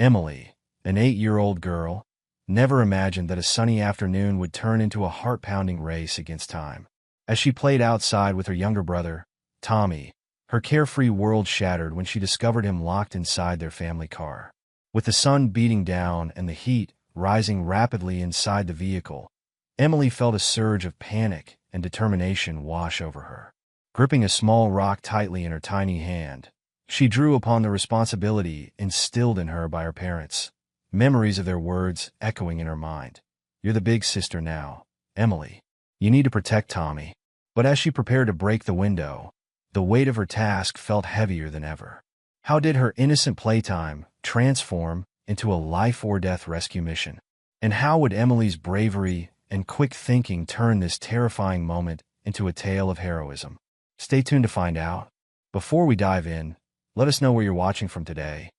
Emily, an 8-year-old girl, never imagined that a sunny afternoon would turn into a heart-pounding race against time. As she played outside with her younger brother, Tommy, her carefree world shattered when she discovered him locked inside their family car. With the sun beating down and the heat rising rapidly inside the vehicle, Emily felt a surge of panic and determination wash over her. Gripping a small rock tightly in her tiny hand, she drew upon the responsibility instilled in her by her parents, memories of their words echoing in her mind. "You're the big sister now, Emily. You need to protect Tommy." But as she prepared to break the window, the weight of her task felt heavier than ever. How did her innocent playtime transform into a life-or-death rescue mission? And how would Emily's bravery and quick thinking turn this terrifying moment into a tale of heroism? Stay tuned to find out. Before we dive in, let us know where you're watching from today.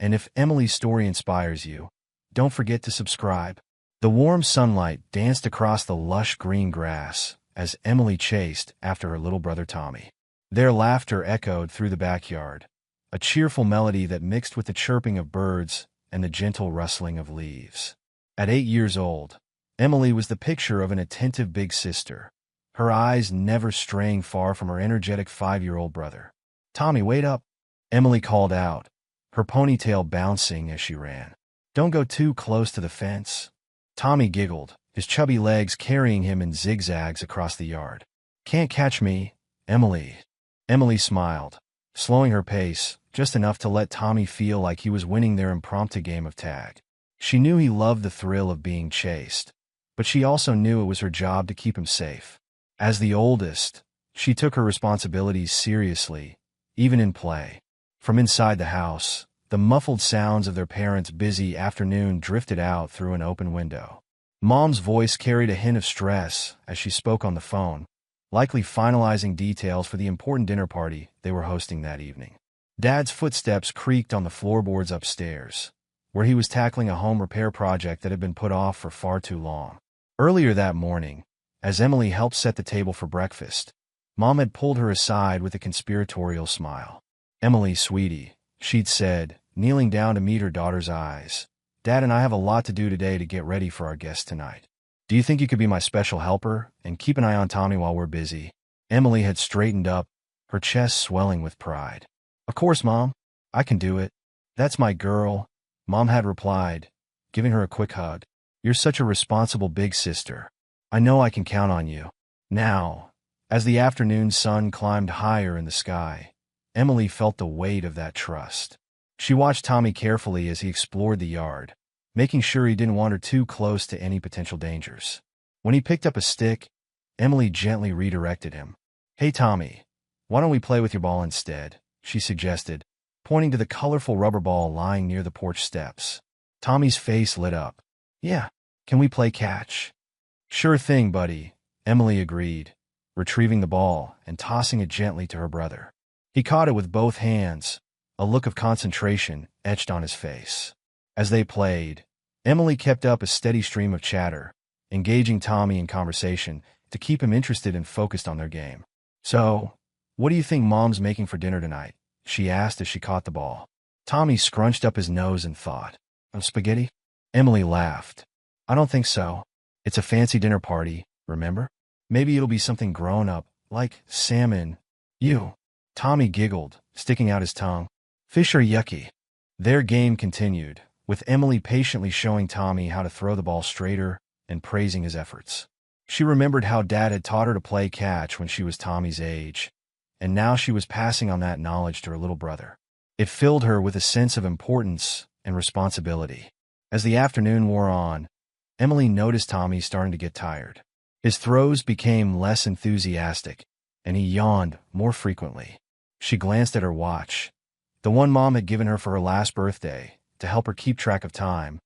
And if Emily's story inspires you, don't forget to subscribe. The warm sunlight danced across the lush green grass as Emily chased after her little brother Tommy. Their laughter echoed through the backyard, a cheerful melody that mixed with the chirping of birds and the gentle rustling of leaves. At 8 years old, Emily was the picture of an attentive big sister, her eyes never straying far from her energetic 5-year-old brother. "Tommy, wait up," Emily called out, her ponytail bouncing as she ran. "Don't go too close to the fence." Tommy giggled, his chubby legs carrying him in zigzags across the yard. "Can't catch me, Emily." Emily smiled, slowing her pace just enough to let Tommy feel like he was winning their impromptu game of tag. She knew he loved the thrill of being chased, but she also knew it was her job to keep him safe. As the oldest, she took her responsibilities seriously, even in play. From inside the house, the muffled sounds of their parents' busy afternoon drifted out through an open window. Mom's voice carried a hint of stress as she spoke on the phone, likely finalizing details for the important dinner party they were hosting that evening. Dad's footsteps creaked on the floorboards upstairs, where he was tackling a home repair project that had been put off for far too long. Earlier that morning, as Emily helped set the table for breakfast, Mom had pulled her aside with a conspiratorial smile. "Emily, sweetie," she'd said, kneeling down to meet her daughter's eyes, "Dad and I have a lot to do today to get ready for our guests tonight. Do you think you could be my special helper and keep an eye on Tommy while we're busy?" Emily had straightened up, her chest swelling with pride. "Of course, Mom. I can do it. That's my girl," Mom had replied, giving her a quick hug. "You're such a responsible big sister. I know I can count on you." Now, as the afternoon sun climbed higher in the sky, Emily felt the weight of that trust. She watched Tommy carefully as he explored the yard, making sure he didn't wander too close to any potential dangers. When he picked up a stick, Emily gently redirected him. "Hey, Tommy, why don't we play with your ball instead?" she suggested, pointing to the colorful rubber ball lying near the porch steps. Tommy's face lit up. "Yeah, can we play catch?" "Sure thing, buddy," Emily agreed, retrieving the ball and tossing it gently to her brother. He caught it with both hands, a look of concentration etched on his face. As they played, Emily kept up a steady stream of chatter, engaging Tommy in conversation to keep him interested and focused on their game. "So, what do you think Mom's making for dinner tonight?" she asked as she caught the ball. Tommy scrunched up his nose and thought. "Spaghetti?" Emily laughed. "I don't think so. It's a fancy dinner party, remember? Maybe it'll be something grown-up, like salmon." "You." Tommy giggled, sticking out his tongue. "Fish are yucky." Their game continued, with Emily patiently showing Tommy how to throw the ball straighter and praising his efforts. She remembered how Dad had taught her to play catch when she was Tommy's age, and now she was passing on that knowledge to her little brother. It filled her with a sense of importance and responsibility. As the afternoon wore on, Emily noticed Tommy starting to get tired. His throws became less enthusiastic, and he yawned more frequently. She glanced at her watch, the one Mom had given her for her last birthday, to help her keep track of time,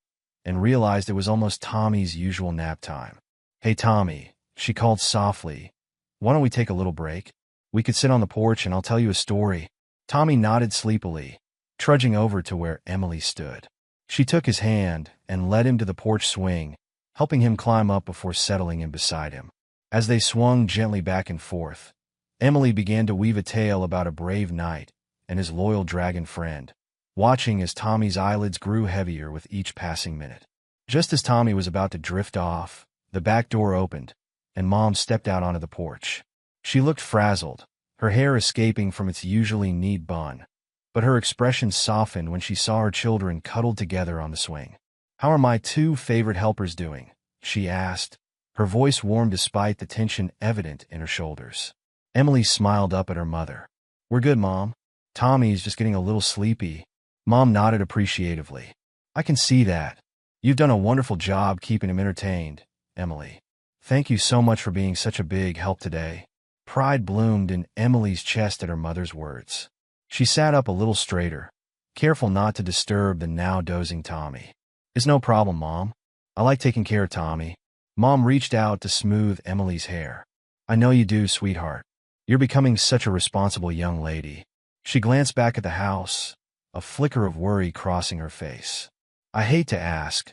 and realized it was almost Tommy's usual nap time. "Hey, Tommy," she called softly, "why don't we take a little break? We could sit on the porch and I'll tell you a story." Tommy nodded sleepily, trudging over to where Emily stood. She took his hand and led him to the porch swing, helping him climb up before settling in beside him. As they swung gently back and forth, Emily began to weave a tale about a brave knight and his loyal dragon friend, watching as Tommy's eyelids grew heavier with each passing minute. Just as Tommy was about to drift off, the back door opened, and Mom stepped out onto the porch. She looked frazzled, her hair escaping from its usually neat bun, but her expression softened when she saw her children cuddled together on the swing. "How are my two favorite helpers doing?" she asked, her voice warm despite the tension evident in her shoulders. Emily smiled up at her mother. "We're good, Mom. Tommy's just getting a little sleepy." Mom nodded appreciatively. "I can see that. You've done a wonderful job keeping him entertained, Emily. Thank you so much for being such a big help today." Pride bloomed in Emily's chest at her mother's words. She sat up a little straighter, careful not to disturb the now dozing Tommy. "It's no problem, Mom. I like taking care of Tommy." Mom reached out to smooth Emily's hair. "I know you do, sweetheart. You're becoming such a responsible young lady." She glanced back at the house, a flicker of worry crossing her face. "I hate to ask,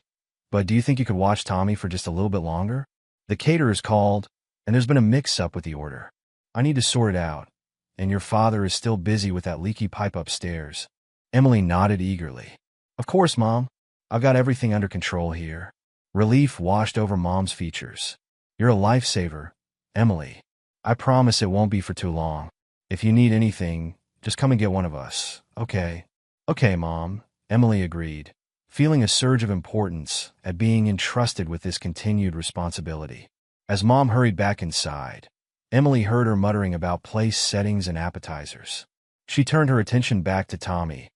but do you think you could watch Tommy for just a little bit longer? The caterer's called, and there's been a mix-up with the order. I need to sort it out, and your father is still busy with that leaky pipe upstairs." Emily nodded eagerly. "Of course, Mom. I've got everything under control here." Relief washed over Mom's features. "You're a lifesaver, Emily. I promise it won't be for too long. If you need anything, just come and get one of us, okay?" "Okay, Mom," Emily agreed, feeling a surge of importance at being entrusted with this continued responsibility. As Mom hurried back inside, Emily heard her muttering about place settings and appetizers. She turned her attention back to Tommy,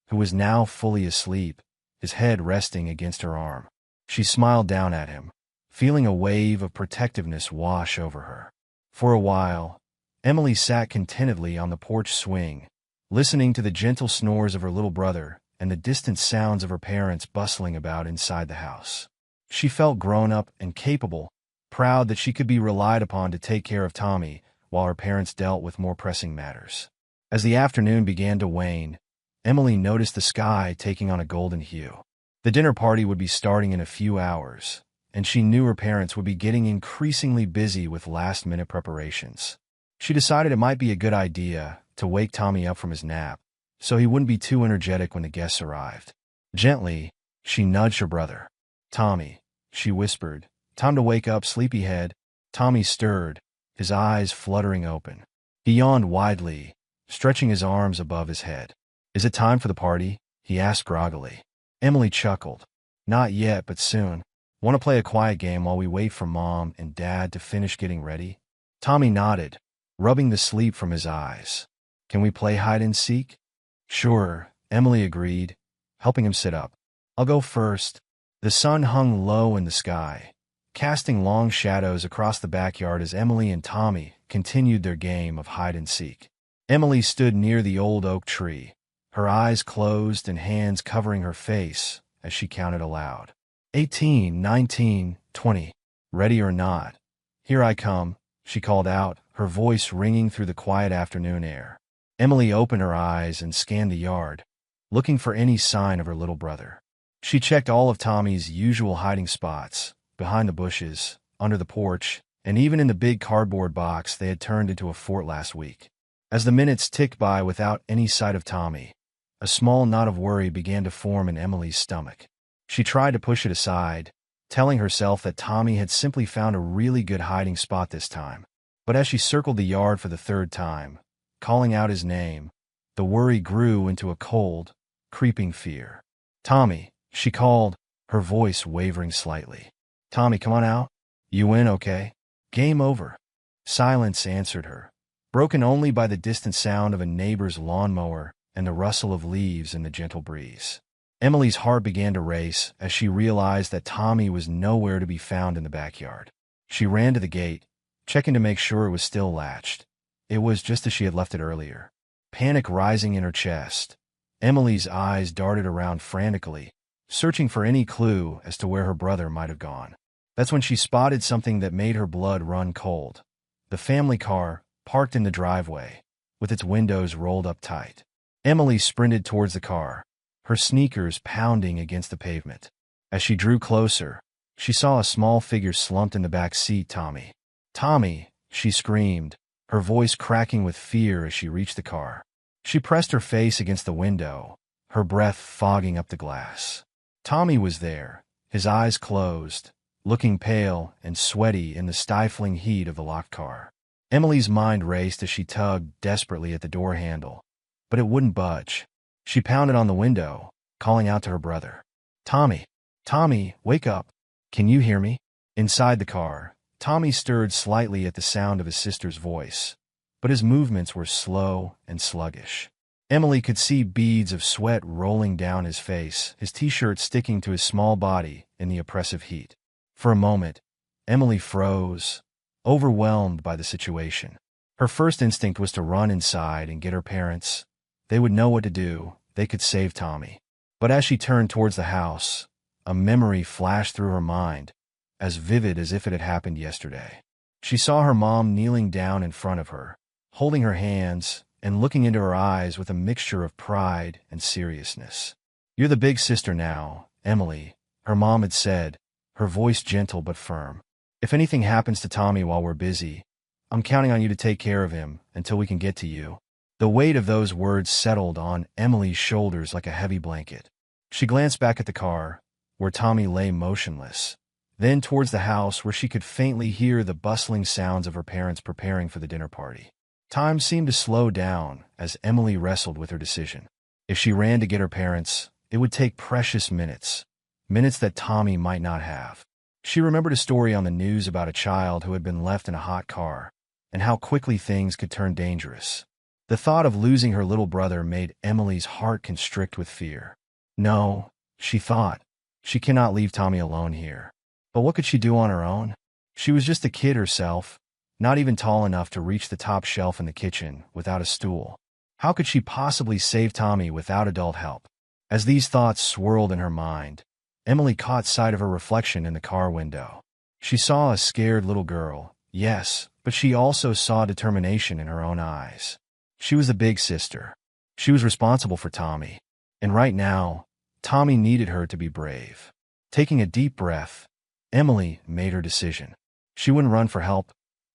who was now fully asleep, his head resting against her arm. She smiled down at him, feeling a wave of protectiveness wash over her. For a while, Emily sat contentedly on the porch swing, listening to the gentle snores of her little brother and the distant sounds of her parents bustling about inside the house. She felt grown up and capable, proud that she could be relied upon to take care of Tommy while her parents dealt with more pressing matters. As the afternoon began to wane, Emily noticed the sky taking on a golden hue. The dinner party would be starting in a few hours, and she knew her parents would be getting increasingly busy with last-minute preparations. She decided it might be a good idea to wake Tommy up from his nap, so he wouldn't be too energetic when the guests arrived. Gently, she nudged her brother. "Tommy," she whispered, "time to wake up, sleepyhead." Tommy stirred, his eyes fluttering open. He yawned widely, stretching his arms above his head. "Is it time for the party?" he asked groggily. Emily chuckled. "Not yet, but soon. Want to play a quiet game while we wait for Mom and Dad to finish getting ready?" Tommy nodded, rubbing the sleep from his eyes. "Can we play hide and seek?" "Sure," Emily agreed, helping him sit up. "I'll go first." The sun hung low in the sky, casting long shadows across the backyard as Emily and Tommy continued their game of hide and seek. Emily stood near the old oak tree, her eyes closed and hands covering her face as she counted aloud. 18, 19, 20. "Ready or not? Here I come," she called out, her voice ringing through the quiet afternoon air. Emily opened her eyes and scanned the yard, looking for any sign of her little brother. She checked all of Tommy's usual hiding spots, behind the bushes, under the porch, and even in the big cardboard box they had turned into a fort last week. As the minutes ticked by without any sight of Tommy, a small knot of worry began to form in Emily's stomach. She tried to push it aside, telling herself that Tommy had simply found a really good hiding spot this time. But as she circled the yard for the third time, calling out his name, the worry grew into a cold, creeping fear. "Tommy," she called, her voice wavering slightly. "Tommy, come on out. You in okay?" "Game over." Silence answered her, broken only by the distant sound of a neighbor's lawnmower and the rustle of leaves in the gentle breeze. Emily's heart began to race as she realized that Tommy was nowhere to be found in the backyard. She ran to the gate, checking to make sure it was still latched. It was just as she had left it earlier. Panic rising in her chest, Emily's eyes darted around frantically, searching for any clue as to where her brother might have gone. That's when she spotted something that made her blood run cold. The family car, parked in the driveway, with its windows rolled up tight. Emily sprinted towards the car, her sneakers pounding against the pavement. As she drew closer, she saw a small figure slumped in the back seat. "Tommy! Tommy!" she screamed, her voice cracking with fear as she reached the car. She pressed her face against the window, her breath fogging up the glass. Tommy was there, his eyes closed, looking pale and sweaty in the stifling heat of the locked car. Emily's mind raced as she tugged desperately at the door handle, but it wouldn't budge. She pounded on the window, calling out to her brother. Tommy! Tommy, wake up! Can you hear me? Inside the car, Tommy stirred slightly at the sound of his sister's voice, but his movements were slow and sluggish. Emily could see beads of sweat rolling down his face, his t-shirt sticking to his small body in the oppressive heat. For a moment, Emily froze, overwhelmed by the situation. Her first instinct was to run inside and get her parents. They would know what to do. They could save Tommy. But as she turned towards the house, a memory flashed through her mind, as vivid as if it had happened yesterday. She saw her mom kneeling down in front of her, holding her hands and looking into her eyes with a mixture of pride and seriousness. You're the big sister now, Emily, her mom had said, her voice gentle but firm. If anything happens to Tommy while we're busy, I'm counting on you to take care of him until we can get to you. The weight of those words settled on Emily's shoulders like a heavy blanket. She glanced back at the car, where Tommy lay motionless, then towards the house where she could faintly hear the bustling sounds of her parents preparing for the dinner party. Time seemed to slow down as Emily wrestled with her decision. If she ran to get her parents, it would take precious minutes, minutes that Tommy might not have. She remembered a story on the news about a child who had been left in a hot car, and how quickly things could turn dangerous. The thought of losing her little brother made Emily's heart constrict with fear. No, she thought, she cannot leave Tommy alone here. But what could she do on her own? She was just a kid herself, not even tall enough to reach the top shelf in the kitchen without a stool. How could she possibly save Tommy without adult help? As these thoughts swirled in her mind, Emily caught sight of her reflection in the car window. She saw a scared little girl, yes, but she also saw determination in her own eyes. She was the big sister. She was responsible for Tommy. And right now, Tommy needed her to be brave. Taking a deep breath, Emily made her decision. She wouldn't run for help.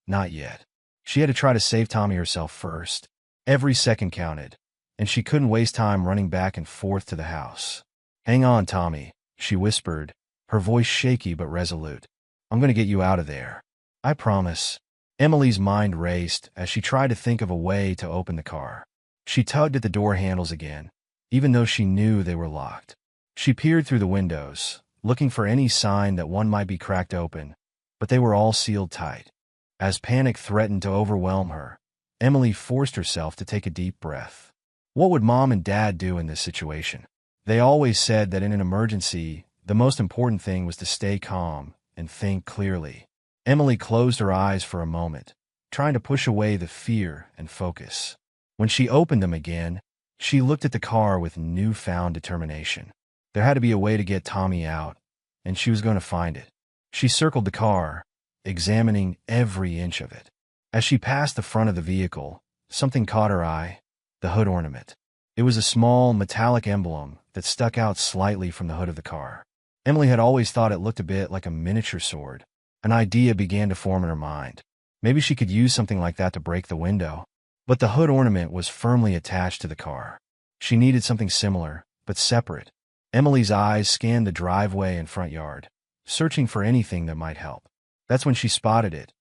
Not yet. She had to try to save Tommy herself first. Every second counted, and she couldn't waste time running back and forth to the house. Hang on, Tommy, she whispered, her voice shaky but resolute. I'm going to get you out of there. I promise. Emily's mind raced as she tried to think of a way to open the car. She tugged at the door handles again, even though she knew they were locked. She peered through the windows, looking for any sign that one might be cracked open, but they were all sealed tight. As panic threatened to overwhelm her, Emily forced herself to take a deep breath. What would Mom and Dad do in this situation? They always said that in an emergency, the most important thing was to stay calm and think clearly. Emily closed her eyes for a moment, trying to push away the fear and focus. When she opened them again, she looked at the car with newfound determination. There had to be a way to get Tommy out, and she was going to find it. She circled the car, examining every inch of it. As she passed the front of the vehicle, something caught her eye: the hood ornament. It was a small, metallic emblem that stuck out slightly from the hood of the car. Emily had always thought it looked a bit like a miniature sword. An idea began to form in her mind. Maybe she could use something like that to break the window. But the hood ornament was firmly attached to the car. She needed something similar, but separate. Emily's eyes scanned the driveway and front yard, searching for anything that might help. That's when she spotted it: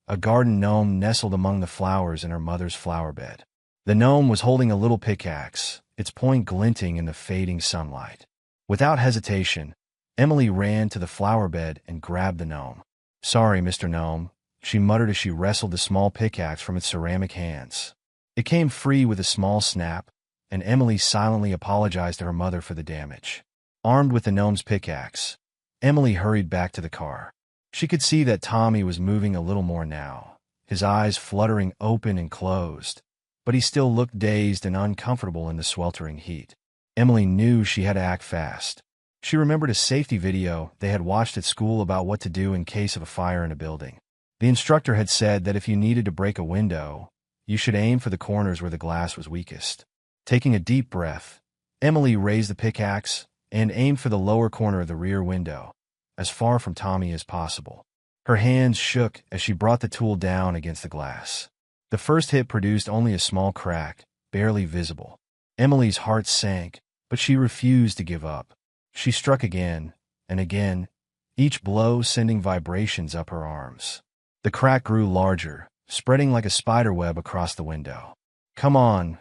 a garden gnome nestled among the flowers in her mother's flower bed. The gnome was holding a little pickaxe, its point glinting in the fading sunlight. Without hesitation, Emily ran to the flower bed and grabbed the gnome. "Sorry, Mr. Gnome," she muttered as she wrestled the small pickaxe from its ceramic hands. It came free with a small snap, and Emily silently apologized to her mother for the damage. Armed with the gnome's pickaxe, Emily hurried back to the car. She could see that Tommy was moving a little more now, his eyes fluttering open and closed, but he still looked dazed and uncomfortable in the sweltering heat. Emily knew she had to act fast. She remembered a safety video they had watched at school about what to do in case of a fire in a building. The instructor had said that if you needed to break a window, you should aim for the corners where the glass was weakest. Taking a deep breath, Emily raised the pickaxe and aimed for the lower corner of the rear window, as far from Tommy as possible. Her hands shook as she brought the tool down against the glass. The first hit produced only a small crack, barely visible. Emily's heart sank, But she refused to give up. She struck again and again, each blow sending vibrations up her arms. The crack grew larger, spreading like a spider web across the window. Come on,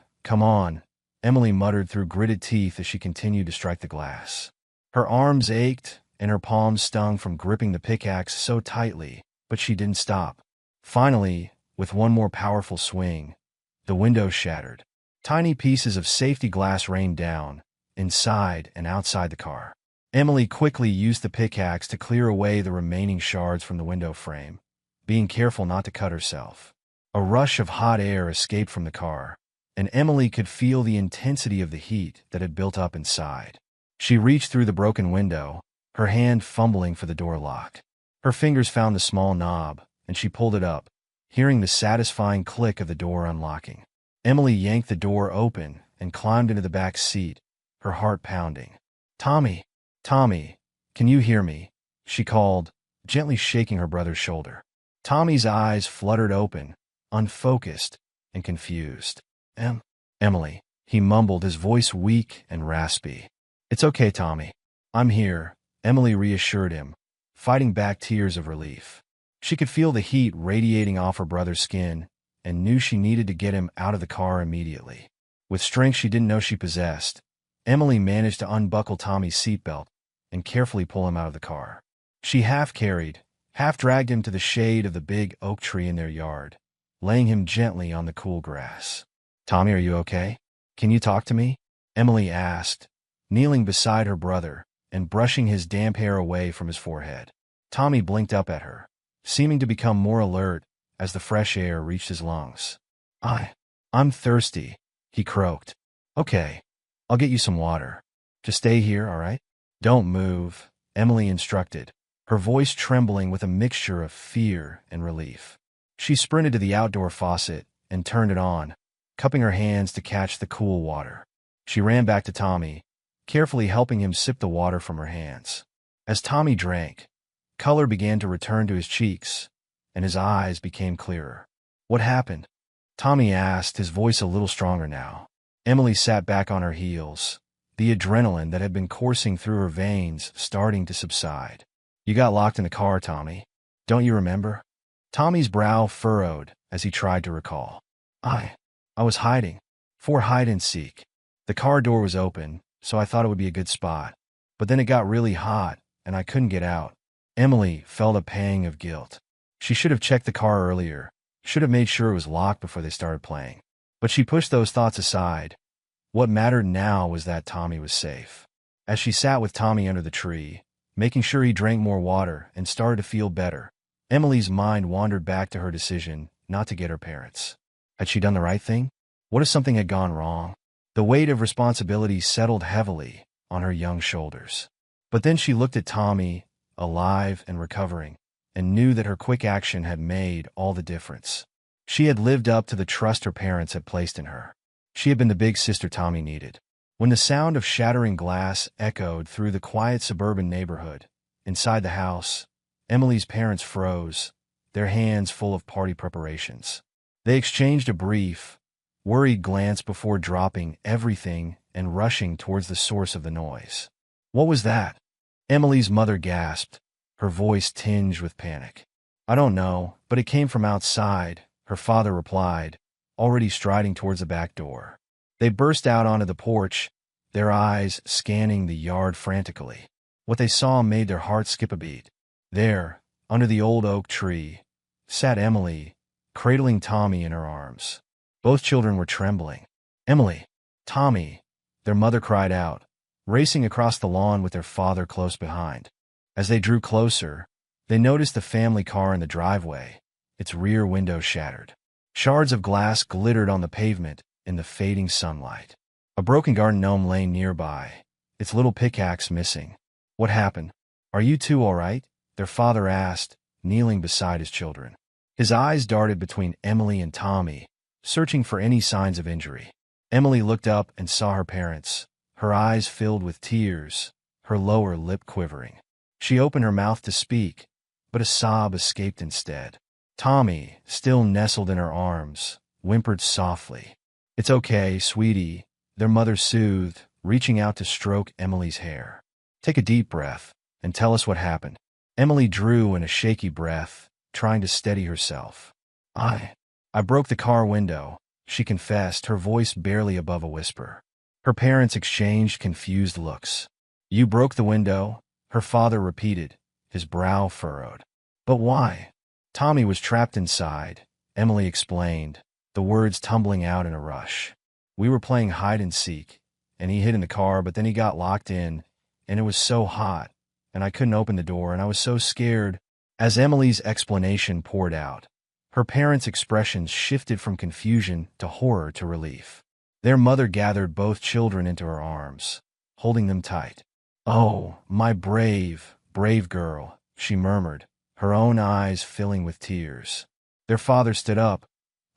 Emily muttered through gritted teeth as she continued to strike the glass. Her arms ached, and her palms stung from gripping the pickaxe so tightly, but she didn't stop. Finally, with one more powerful swing, the window shattered. Tiny pieces of safety glass rained down, inside and outside the car. Emily quickly used the pickaxe to clear away the remaining shards from the window frame, being careful not to cut herself. A rush of hot air escaped from the car, and Emily could feel the intensity of the heat that had built up inside. She reached through the broken window, her hand fumbling for the door lock. Her fingers found the small knob, and she pulled it up, hearing the satisfying click of the door unlocking. Emily yanked the door open and climbed into the back seat, her heart pounding. Tommy, can you hear me?" she called, gently shaking her brother's shoulder. Tommy's eyes fluttered open, unfocused and confused. Emily, he mumbled, his voice weak and raspy. "It's okay, Tommy. I'm here," Emily reassured him, fighting back tears of relief. She could feel the heat radiating off her brother's skin and knew she needed to get him out of the car immediately. With strength she didn't know she possessed, Emily managed to unbuckle Tommy's seatbelt and carefully pull him out of the car. She half-carried, half-dragged him to the shade of the big oak tree in their yard, laying him gently on the cool grass. "Tommy, are you okay? Can you talk to me?" Emily asked, kneeling beside her brother and brushing his damp hair away from his forehead. Tommy blinked up at her, seeming to become more alert as the fresh air reached his lungs. I'm thirsty," he croaked. "Okay, I'll get you some water. Just stay here, all right? Don't move," Emily instructed, her voice trembling with a mixture of fear and relief. She sprinted to the outdoor faucet and turned it on, cupping her hands to catch the cool water. She ran back to Tommy, carefully helping him sip the water from her hands. As Tommy drank, color began to return to his cheeks, and his eyes became clearer. "What happened?" Tommy asked, his voice a little stronger now. Emily sat back on her heels, the adrenaline that had been coursing through her veins starting to subside. "You got locked in the car, Tommy. Don't you remember?" Tommy's brow furrowed as he tried to recall. I was hiding. For hide and seek. The car door was open, so I thought it would be a good spot. But then it got really hot, and I couldn't get out." Emily felt a pang of guilt. She should have checked the car earlier, should have made sure it was locked before they started playing. But she pushed those thoughts aside. What mattered now was that Tommy was safe. As she sat with Tommy under the tree, making sure he drank more water and started to feel better, Emily's mind wandered back to her decision not to get her parents. Had she done the right thing? What if something had gone wrong? The weight of responsibility settled heavily on her young shoulders. But then she looked at Tommy, alive and recovering, and knew that her quick action had made all the difference. She had lived up to the trust her parents had placed in her. She had been the big sister Tommy needed. When the sound of shattering glass echoed through the quiet suburban neighborhood, inside the house, Emily's parents froze, their hands full of party preparations. They exchanged a brief, worried glance before dropping everything and rushing towards the source of the noise. "What was that?" Emily's mother gasped, her voice tinged with panic. "I don't know, but it came from outside," her father replied, already striding towards the back door. They burst out onto the porch, their eyes scanning the yard frantically. What they saw made their hearts skip a beat. There, under the old oak tree, sat Emily, cradling Tommy in her arms. Both children were trembling. "Emily! Tommy!" their mother cried out, racing across the lawn with their father close behind. As they drew closer, they noticed the family car in the driveway, its rear window shattered. Shards of glass glittered on the pavement in the fading sunlight. A broken garden gnome lay nearby, its little pickaxe missing. "What happened? Are you two all right?" their father asked, kneeling beside his children. His eyes darted between Emily and Tommy, searching for any signs of injury. Emily looked up and saw her parents, her eyes filled with tears, her lower lip quivering. She opened her mouth to speak, but a sob escaped instead. Tommy, still nestled in her arms, whimpered softly. "It's okay, sweetie," their mother soothed, reaching out to stroke Emily's hair. "Take a deep breath and tell us what happened." Emily drew in a shaky breath, trying to steady herself. I broke the car window," she confessed, her voice barely above a whisper. Her parents exchanged confused looks. "You broke the window?" her father repeated, his brow furrowed. "But why?" "Tommy was trapped inside," Emily explained, the words tumbling out in a rush. "We were playing hide and seek, and he hid in the car, but then he got locked in, and it was so hot, and I couldn't open the door, and I was so scared." As Emily's explanation poured out, her parents' expressions shifted from confusion to horror to relief. Their mother gathered both children into her arms, holding them tight. "Oh, my brave, brave girl," she murmured, her own eyes filling with tears. Their father stood up,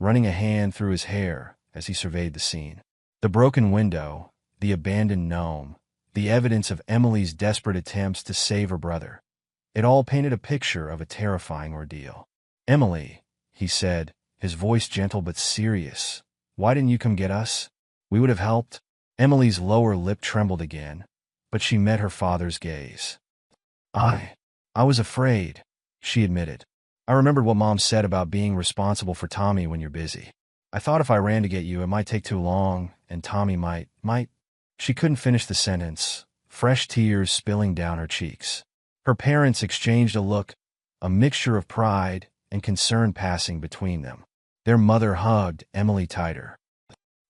running a hand through his hair as he surveyed the scene. The broken window, the abandoned gnome, the evidence of Emily's desperate attempts to save her brother. It all painted a picture of a terrifying ordeal. "Emily," he said, his voice gentle but serious, "why didn't you come get us? We would have helped." Emily's lower lip trembled again, but she met her father's gaze. I was afraid," she admitted. "I remembered what Mom said about being responsible for Tommy when you're busy. I thought if I ran to get you, it might take too long, and Tommy might. She couldn't finish the sentence, fresh tears spilling down her cheeks. Her parents exchanged a look, a mixture of pride and concern passing between them. Their mother hugged Emily tighter.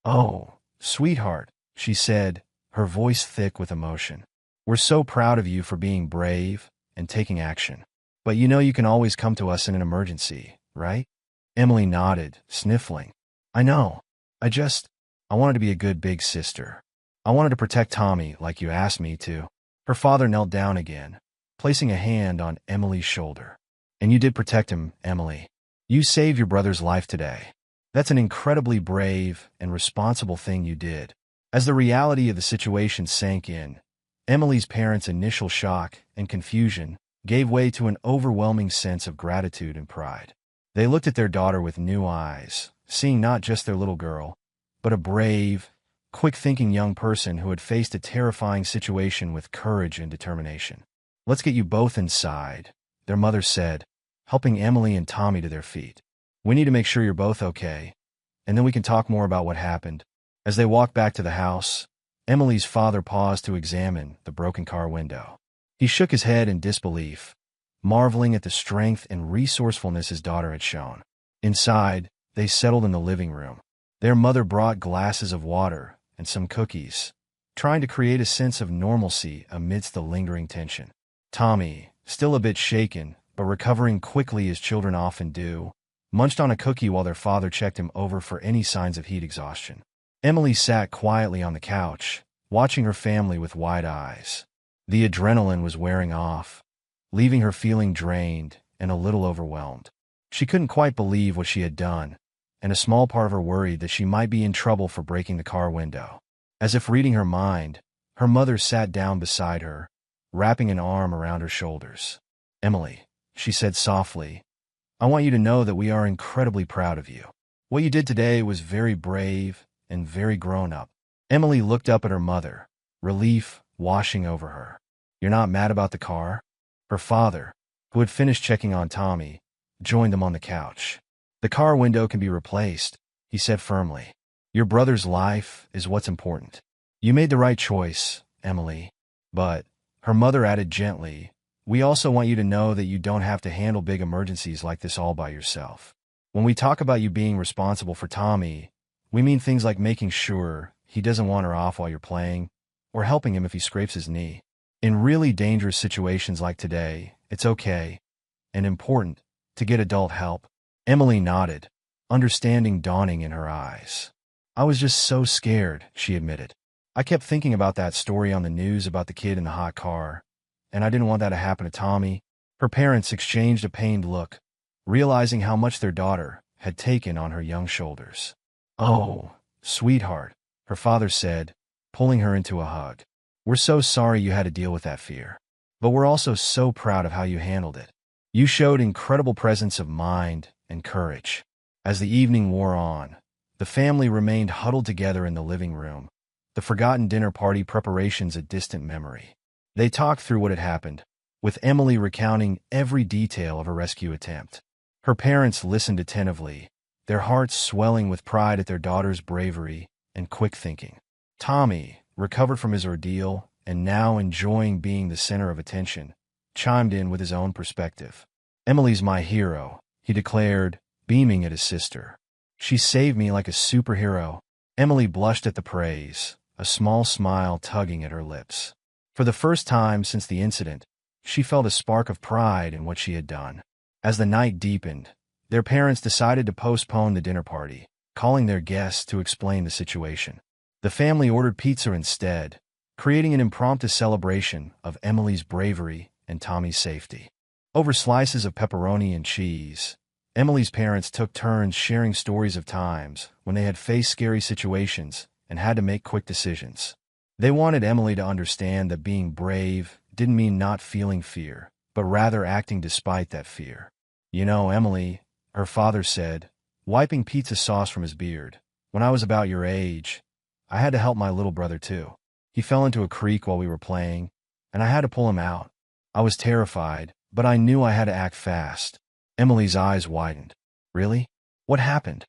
"Oh, sweetheart," she said, her voice thick with emotion. "We're so proud of you for being brave and taking action. But you know you can always come to us in an emergency, right?" Emily nodded, sniffling. "I know. I wanted to be a good big sister. I wanted to protect Tommy like you asked me to." Her father knelt down again, placing a hand on Emily's shoulder. "And you did protect him, Emily. You saved your brother's life today. That's an incredibly brave and responsible thing you did." As the reality of the situation sank in, Emily's parents' initial shock and confusion gave way to an overwhelming sense of gratitude and pride. They looked at their daughter with new eyes, seeing not just their little girl, but a brave, quick-thinking young person who had faced a terrifying situation with courage and determination. "Let's get you both inside," their mother said, helping Emily and Tommy to their feet. "We need to make sure you're both okay, and then we can talk more about what happened." As they walked back to the house, Emily's father paused to examine the broken car window. He shook his head in disbelief, marveling at the strength and resourcefulness his daughter had shown. Inside, they settled in the living room. Their mother brought glasses of water and some cookies, trying to create a sense of normalcy amidst the lingering tension. Tommy, still a bit shaken, but recovering quickly as children often do, munched on a cookie while their father checked him over for any signs of heat exhaustion. Emily sat quietly on the couch, watching her family with wide eyes. The adrenaline was wearing off, leaving her feeling drained and a little overwhelmed. She couldn't quite believe what she had done, and a small part of her worried that she might be in trouble for breaking the car window. As if reading her mind, her mother sat down beside her, wrapping an arm around her shoulders. "Emily," she said softly, "I want you to know that we are incredibly proud of you. What you did today was very brave and very grown-up." Emily looked up at her mother, relief washing over her. "You're not mad about the car?" Her father, who had finished checking on Tommy, joined them on the couch. "The car window can be replaced," he said firmly. "Your brother's life is what's important. You made the right choice, Emily. But," her mother added gently, "we also want you to know that you don't have to handle big emergencies like this all by yourself. When we talk about you being responsible for Tommy, we mean things like making sure he doesn't wander off while you're playing, or helping him if he scrapes his knee. In really dangerous situations like today, it's okay, and important, to get adult help." Emily nodded, understanding dawning in her eyes. "I was just so scared," she admitted. "I kept thinking about that story on the news about the kid in the hot car, and I didn't want that to happen to Tommy." Her parents exchanged a pained look, realizing how much their daughter had taken on her young shoulders. "Oh, sweetheart," her father said, pulling her into a hug. "We're so sorry you had to deal with that fear. But we're also so proud of how you handled it. You showed incredible presence of mind and courage." As the evening wore on, the family remained huddled together in the living room, the forgotten dinner party preparations a distant memory. They talked through what had happened, with Emily recounting every detail of her rescue attempt. Her parents listened attentively, their hearts swelling with pride at their daughter's bravery and quick thinking. Tommy, recovered from his ordeal and now enjoying being the center of attention, chimed in with his own perspective. "Emily's my hero," he declared, beaming at his sister. "She saved me like a superhero." Emily blushed at the praise, a small smile tugging at her lips. For the first time since the incident, she felt a spark of pride in what she had done. As the night deepened, their parents decided to postpone the dinner party, calling their guests to explain the situation. The family ordered pizza instead, creating an impromptu celebration of Emily's bravery and Tommy's safety. Over slices of pepperoni and cheese, Emily's parents took turns sharing stories of times when they had faced scary situations and had to make quick decisions. They wanted Emily to understand that being brave didn't mean not feeling fear, but rather acting despite that fear. "You know, Emily," her father said, wiping pizza sauce from his beard, "when I was about your age, I had to help my little brother too. He fell into a creek while we were playing, and I had to pull him out. I was terrified, but I knew I had to act fast." Emily's eyes widened. "Really? What happened?"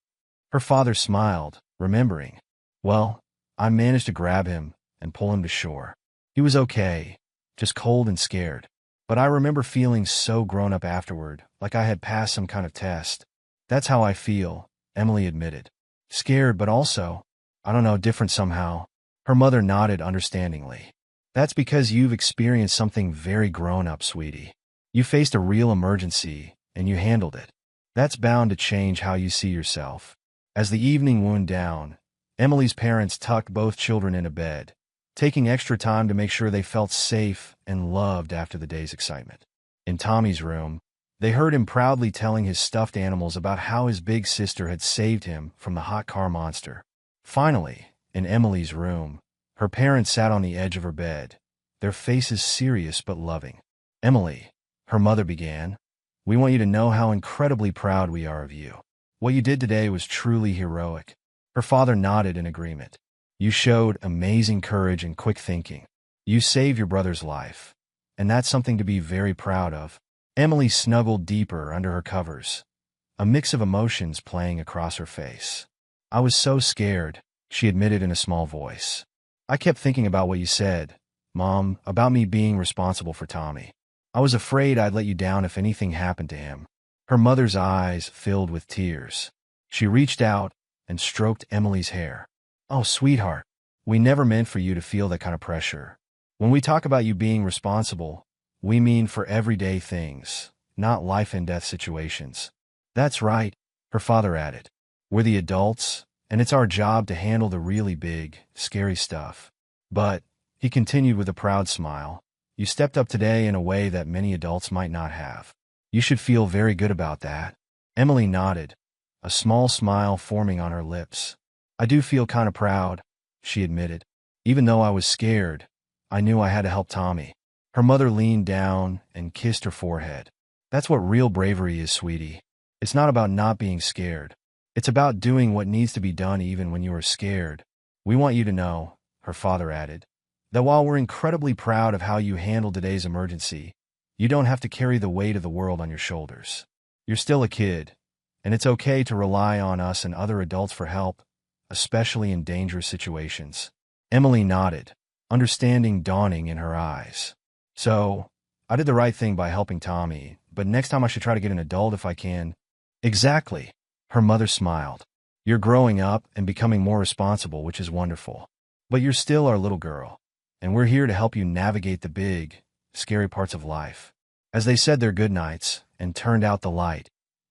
Her father smiled, remembering. "Well, I managed to grab him and pull him to shore. He was okay, just cold and scared. But I remember feeling so grown up afterward, like I had passed some kind of test." "That's how I feel," Emily admitted. "Scared, but also, I don't know, different somehow." Her mother nodded understandingly. "That's because you've experienced something very grown up, sweetie. You faced a real emergency, and you handled it. That's bound to change how you see yourself." As the evening wound down, Emily's parents tucked both children into bed, taking extra time to make sure they felt safe and loved after the day's excitement. In Tommy's room, they heard him proudly telling his stuffed animals about how his big sister had saved him from the hot car monster. Finally, in Emily's room, her parents sat on the edge of her bed, their faces serious but loving. "Emily," her mother began, "we want you to know how incredibly proud we are of you. What you did today was truly heroic." Her father nodded in agreement. "You showed amazing courage and quick thinking. You saved your brother's life, and that's something to be very proud of." Emily snuggled deeper under her covers, a mix of emotions playing across her face. "I was so scared," she admitted in a small voice. "I kept thinking about what you said, Mom, about me being responsible for Tommy. I was afraid I'd let you down if anything happened to him." Her mother's eyes filled with tears. She reached out and stroked Emily's hair. "Oh, sweetheart, we never meant for you to feel that kind of pressure. When we talk about you being responsible, we mean for everyday things, not life-and-death situations." "That's right," her father added. "We're the adults, and it's our job to handle the really big, scary stuff. But," he continued with a proud smile, "you stepped up today in a way that many adults might not have. You should feel very good about that." Emily nodded, a small smile forming on her lips. "I do feel kind of proud," she admitted. "Even though I was scared, I knew I had to help Tommy." Her mother leaned down and kissed her forehead. "That's what real bravery is, sweetie. It's not about not being scared. It's about doing what needs to be done even when you are scared. We want you to know," her father added, "that while we're incredibly proud of how you handled today's emergency, you don't have to carry the weight of the world on your shoulders. You're still a kid, and it's okay to rely on us and other adults for help, especially in dangerous situations." Emily nodded, understanding dawning in her eyes. "So, I did the right thing by helping Tommy, but next time I should try to get an adult if I can." "Exactly," her mother smiled. "You're growing up and becoming more responsible, which is wonderful. But you're still our little girl, and we're here to help you navigate the big, scary parts of life." As they said their goodnights and turned out the light,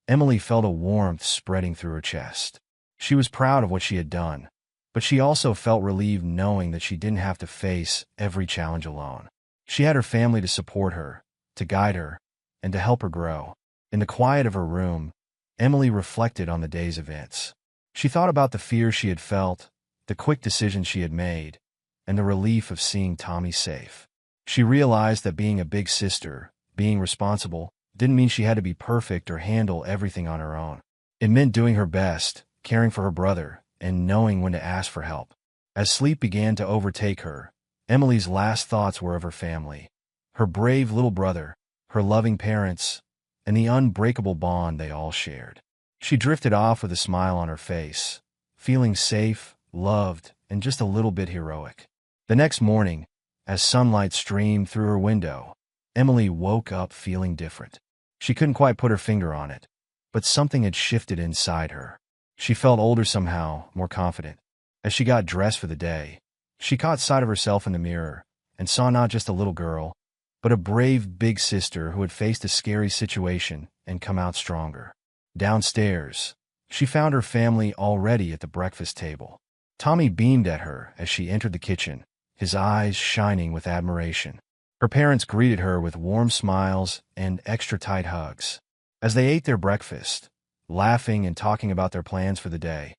Emily felt a warmth spreading through her chest. She was proud of what she had done, but she also felt relieved knowing that she didn't have to face every challenge alone. She had her family to support her, to guide her, and to help her grow. In the quiet of her room, Emily reflected on the day's events. She thought about the fear she had felt, the quick decisions she had made, and the relief of seeing Tommy safe. She realized that being a big sister, being responsible, didn't mean she had to be perfect or handle everything on her own. It meant doing her best, caring for her brother, and knowing when to ask for help. As sleep began to overtake her, Emily's last thoughts were of her family, her brave little brother, her loving parents, and the unbreakable bond they all shared. She drifted off with a smile on her face, feeling safe, loved, and just a little bit heroic. The next morning, as sunlight streamed through her window, Emily woke up feeling different. She couldn't quite put her finger on it, but something had shifted inside her. She felt older somehow, more confident. As she got dressed for the day, she caught sight of herself in the mirror and saw not just a little girl, but a brave big sister who had faced a scary situation and come out stronger. Downstairs, she found her family already at the breakfast table. Tommy beamed at her as she entered the kitchen, his eyes shining with admiration. Her parents greeted her with warm smiles and extra-tight hugs. As they ate their breakfast, laughing and talking about their plans for the day,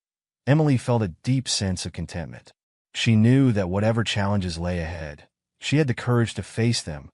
Emily felt a deep sense of contentment. She knew that whatever challenges lay ahead, she had the courage to face them,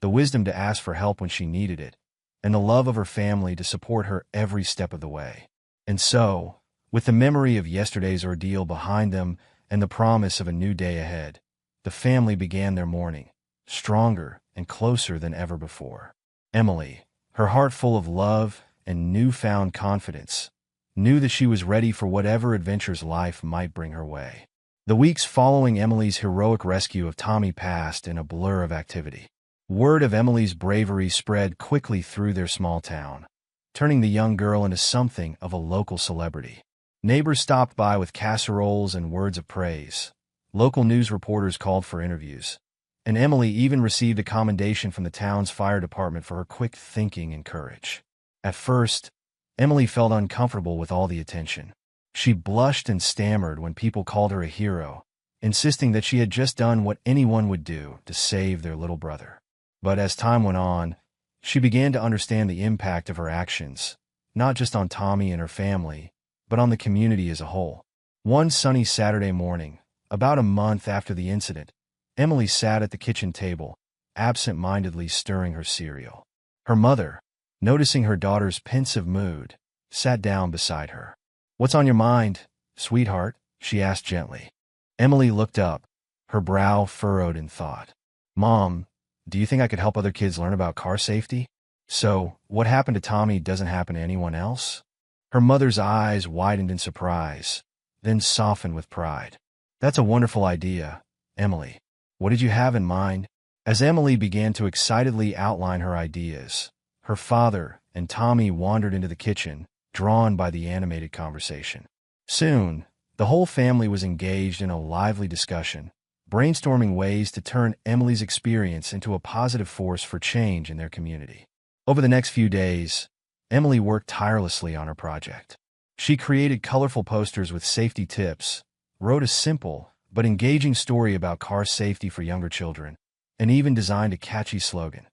the wisdom to ask for help when she needed it, and the love of her family to support her every step of the way. And so, with the memory of yesterday's ordeal behind them and the promise of a new day ahead, the family began their morning, stronger and closer than ever before. Emily, her heart full of love and newfound confidence, knew that she was ready for whatever adventures life might bring her way. The weeks following Emily's heroic rescue of Tommy passed in a blur of activity. Word of Emily's bravery spread quickly through their small town, turning the young girl into something of a local celebrity. Neighbors stopped by with casseroles and words of praise. Local news reporters called for interviews, and Emily even received a commendation from the town's fire department for her quick thinking and courage. At first, Emily felt uncomfortable with all the attention. She blushed and stammered when people called her a hero, insisting that she had just done what anyone would do to save their little brother. But as time went on, she began to understand the impact of her actions, not just on Tommy and her family, but on the community as a whole. One sunny Saturday morning, about a month after the incident, Emily sat at the kitchen table, absent-mindedly stirring her cereal. Her mother, noticing her daughter's pensive mood, sat down beside her. "What's on your mind, sweetheart?" she asked gently. Emily looked up, her brow furrowed in thought. "Mom, do you think I could help other kids learn about car safety? So, what happened to Tommy doesn't happen to anyone else?" Her mother's eyes widened in surprise, then softened with pride. "That's a wonderful idea, Emily. What did you have in mind?" As Emily began to excitedly outline her ideas, her father and Tommy wandered into the kitchen, drawn by the animated conversation. Soon, the whole family was engaged in a lively discussion, brainstorming ways to turn Emily's experience into a positive force for change in their community. Over the next few days, Emily worked tirelessly on her project. She created colorful posters with safety tips, wrote a simple but engaging story about car safety for younger children, and even designed a catchy slogan,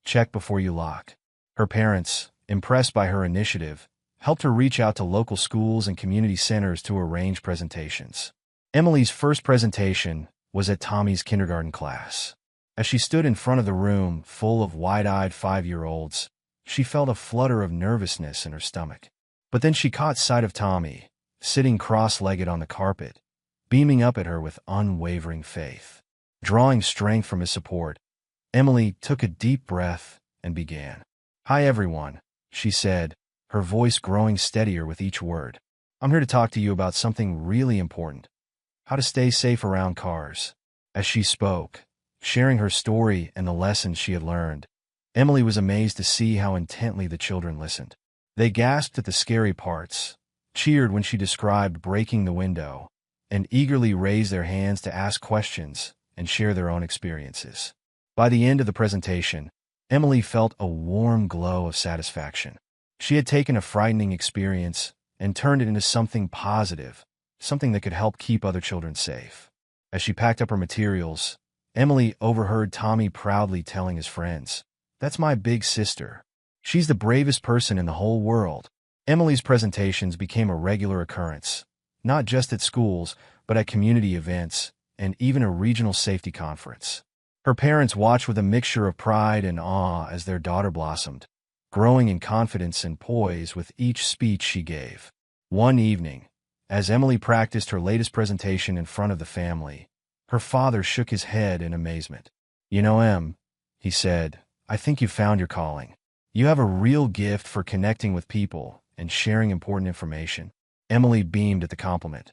"Check before you lock." Her parents, impressed by her initiative, helped her reach out to local schools and community centers to arrange presentations. Emily's first presentation was at Tommy's kindergarten class. As she stood in front of the room full of wide-eyed 5-year-olds, she felt a flutter of nervousness in her stomach. But then she caught sight of Tommy, sitting cross-legged on the carpet, beaming up at her with unwavering faith. Drawing strength from his support, Emily took a deep breath and began. "Hi, everyone," she said, her voice growing steadier with each word. "I'm here to talk to you about something really important: how to stay safe around cars." As she spoke, sharing her story and the lessons she had learned, Emily was amazed to see how intently the children listened. They gasped at the scary parts, cheered when she described breaking the window, and eagerly raised their hands to ask questions and share their own experiences. By the end of the presentation, Emily felt a warm glow of satisfaction. She had taken a frightening experience and turned it into something positive, something that could help keep other children safe. As she packed up her materials, Emily overheard Tommy proudly telling his friends, "That's my big sister. She's the bravest person in the whole world." Emily's presentations became a regular occurrence, not just at schools, but at community events and even a regional safety conference. Her parents watched with a mixture of pride and awe as their daughter blossomed, growing in confidence and poise with each speech she gave. One evening, As Emily practiced her latest presentation in front of the family, her father shook his head in amazement. "You know, Em," he said, "I think you've found your calling. You have a real gift for connecting with people and sharing important information." Emily beamed at the compliment,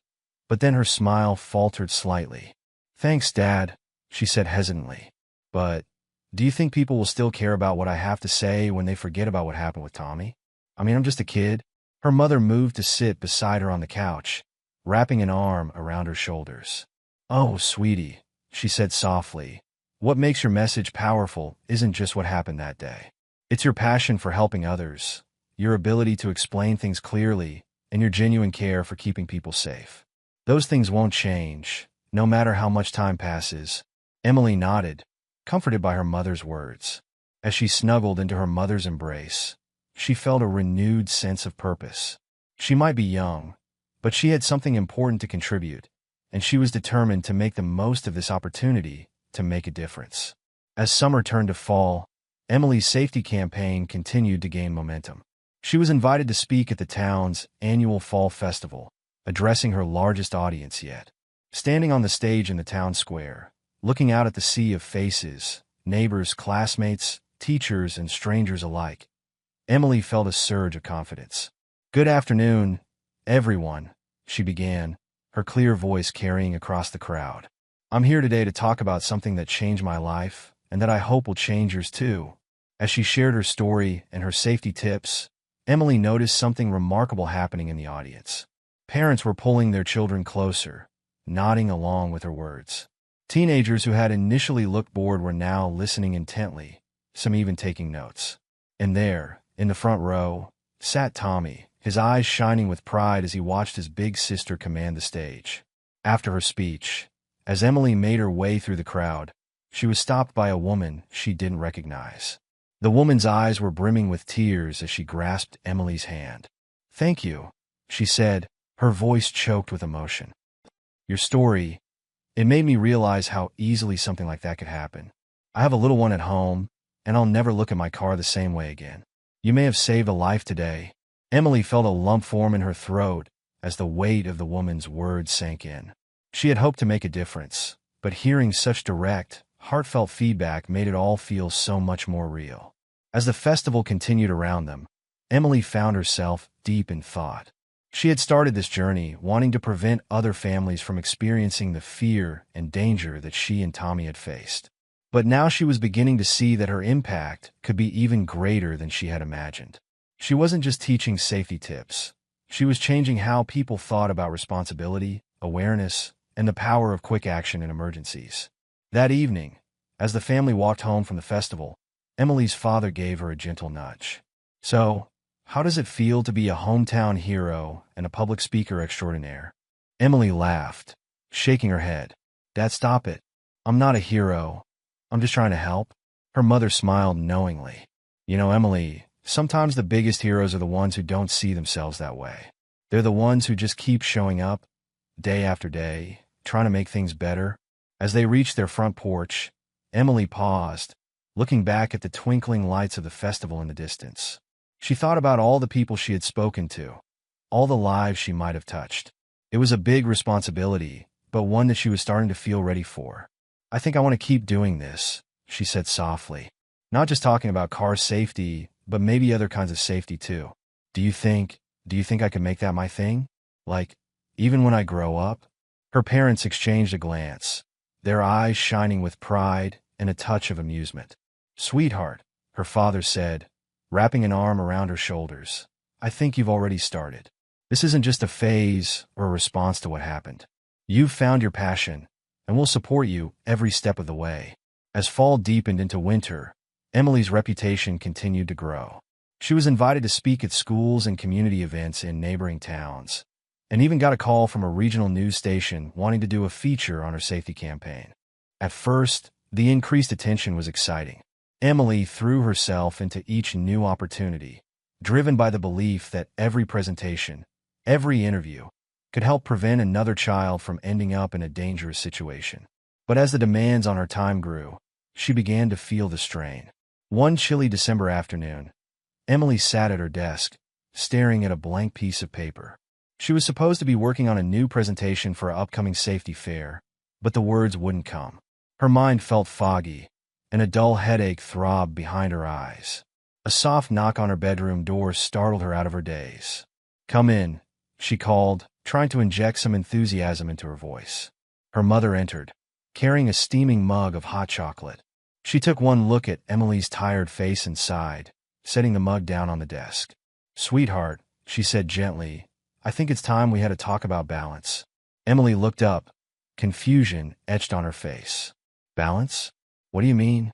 but then her smile faltered slightly. "Thanks, Dad," she said hesitantly. "But do you think people will still care about what I have to say when they forget about what happened with Tommy? I mean, I'm just a kid." Her mother moved to sit beside her on the couch, wrapping an arm around her shoulders. "Oh, sweetie," she said softly, "what makes your message powerful isn't just what happened that day. It's your passion for helping others, your ability to explain things clearly, and your genuine care for keeping people safe. Those things won't change, no matter how much time passes." Emily nodded, comforted by her mother's words. As she snuggled into her mother's embrace, she felt a renewed sense of purpose. She might be young, but she had something important to contribute, and she was determined to make the most of this opportunity to make a difference. As summer turned to fall, Emily's safety campaign continued to gain momentum. She was invited to speak at the town's annual fall festival, addressing her largest audience yet. Standing on the stage in the town square, looking out at the sea of faces, neighbors, classmates, teachers, and strangers alike, Emily felt a surge of confidence. "Good afternoon, everyone," she began, her clear voice carrying across the crowd. "I'm here today to talk about something that changed my life and that I hope will change yours too." As she shared her story and her safety tips, Emily noticed something remarkable happening in the audience. Parents were pulling their children closer, nodding along with her words. Teenagers who had initially looked bored were now listening intently, some even taking notes. And there, in the front row, sat Tommy, his eyes shining with pride as he watched his big sister command the stage. After her speech, as Emily made her way through the crowd, she was stopped by a woman she didn't recognize. The woman's eyes were brimming with tears as she grasped Emily's hand. "Thank you," she said, her voice choked with emotion. "Your story, it made me realize how easily something like that could happen. I have a little one at home, and I'll never look at my car the same way again. You may have saved a life today." Emily felt a lump form in her throat as the weight of the woman's words sank in. She had hoped to make a difference, but hearing such direct, heartfelt feedback made it all feel so much more real. As the festival continued around them, Emily found herself deep in thought. She had started this journey wanting to prevent other families from experiencing the fear and danger that she and Tommy had faced. But now she was beginning to see that her impact could be even greater than she had imagined. She wasn't just teaching safety tips. She was changing how people thought about responsibility, awareness, and the power of quick action in emergencies. That evening, as the family walked home from the festival, Emily's father gave her a gentle nudge. "So, how does it feel to be a hometown hero and a public speaker extraordinaire?" Emily laughed, shaking her head. "Dad, stop it. I'm not a hero. I'm just trying to help." Her mother smiled knowingly. "You know, Emily, sometimes the biggest heroes are the ones who don't see themselves that way. They're the ones who just keep showing up, day after day, trying to make things better." As they reached their front porch, Emily paused, looking back at the twinkling lights of the festival in the distance. She thought about all the people she had spoken to, all the lives she might have touched. It was a big responsibility, but one that she was starting to feel ready for. "I think I want to keep doing this," she said softly. "Not just talking about car safety, but maybe other kinds of safety too. Do you think I can make that my thing? Like, even when I grow up?" Her parents exchanged a glance, their eyes shining with pride and a touch of amusement. "Sweetheart," her father said, wrapping an arm around her shoulders, "I think you've already started. This isn't just a phase or a response to what happened. You've found your passion, and we'll support you every step of the way." As fall deepened into winter, Emily's reputation continued to grow. She was invited to speak at schools and community events in neighboring towns, and even got a call from a regional news station wanting to do a feature on her safety campaign. At first, the increased attention was exciting. Emily threw herself into each new opportunity, driven by the belief that every presentation, every interview, could help prevent another child from ending up in a dangerous situation. But as the demands on her time grew, she began to feel the strain. One chilly December afternoon, Emily sat at her desk, staring at a blank piece of paper. She was supposed to be working on a new presentation for an upcoming safety fair, but the words wouldn't come. Her mind felt foggy, and a dull headache throbbed behind her eyes. A soft knock on her bedroom door startled her out of her daze. "Come in," she called, trying to inject some enthusiasm into her voice. Her mother entered, carrying a steaming mug of hot chocolate. She took one look at Emily's tired face and sighed, setting the mug down on the desk. "Sweetheart," she said gently, "I think it's time we had a talk about balance." Emily looked up, confusion etched on her face. "Balance? What do you mean?"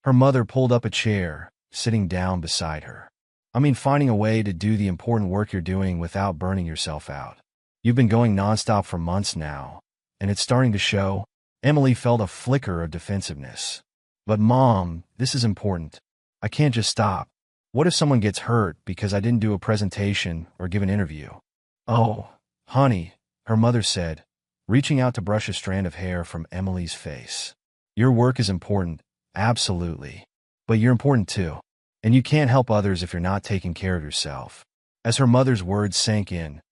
Her mother pulled up a chair, sitting down beside her. "I mean finding a way to do the important work you're doing without burning yourself out. You've been going nonstop for months now, and it's starting to show." Emily felt a flicker of defensiveness. "But Mom, this is important. I can't just stop. What if someone gets hurt because I didn't do a presentation or give an interview?" "Oh, honey," her mother said, reaching out to brush a strand of hair from Emily's face. "Your work is important, absolutely. But you're important too. And you can't help others if you're not taking care of yourself." As her mother's words sank in,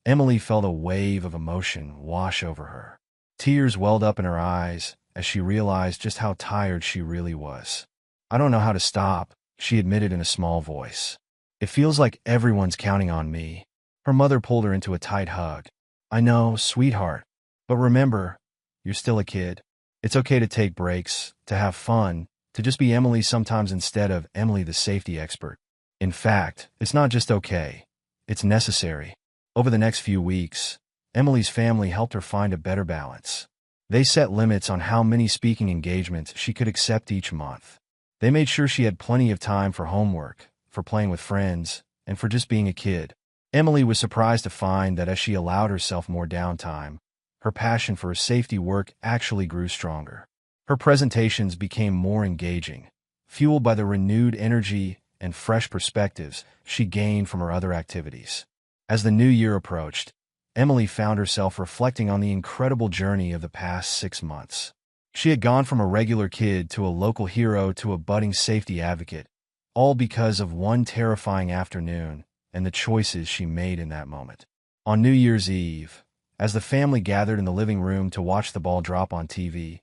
Emily felt a wave of emotion wash over her. Tears welled up in her eyes as she realized just how tired she really was. "I don't know how to stop," she admitted in a small voice. "It feels like everyone's counting on me." Her mother pulled her into a tight hug. "I know, sweetheart. But remember, you're still a kid. It's okay to take breaks, to have fun, to just be Emily sometimes instead of Emily the safety expert. In fact, it's not just okay. It's necessary." Over the next few weeks, Emily's family helped her find a better balance. They set limits on how many speaking engagements she could accept each month. They made sure she had plenty of time for homework, for playing with friends, and for just being a kid. Emily was surprised to find that as she allowed herself more downtime, her passion for her safety work actually grew stronger. Her presentations became more engaging, fueled by the renewed energy and fresh perspectives she gained from her other activities. As the new year approached, Emily found herself reflecting on the incredible journey of the past 6 months. She had gone from a regular kid to a local hero to a budding safety advocate, all because of one terrifying afternoon and the choices she made in that moment. On New Year's Eve, as the family gathered in the living room to watch the ball drop on TV,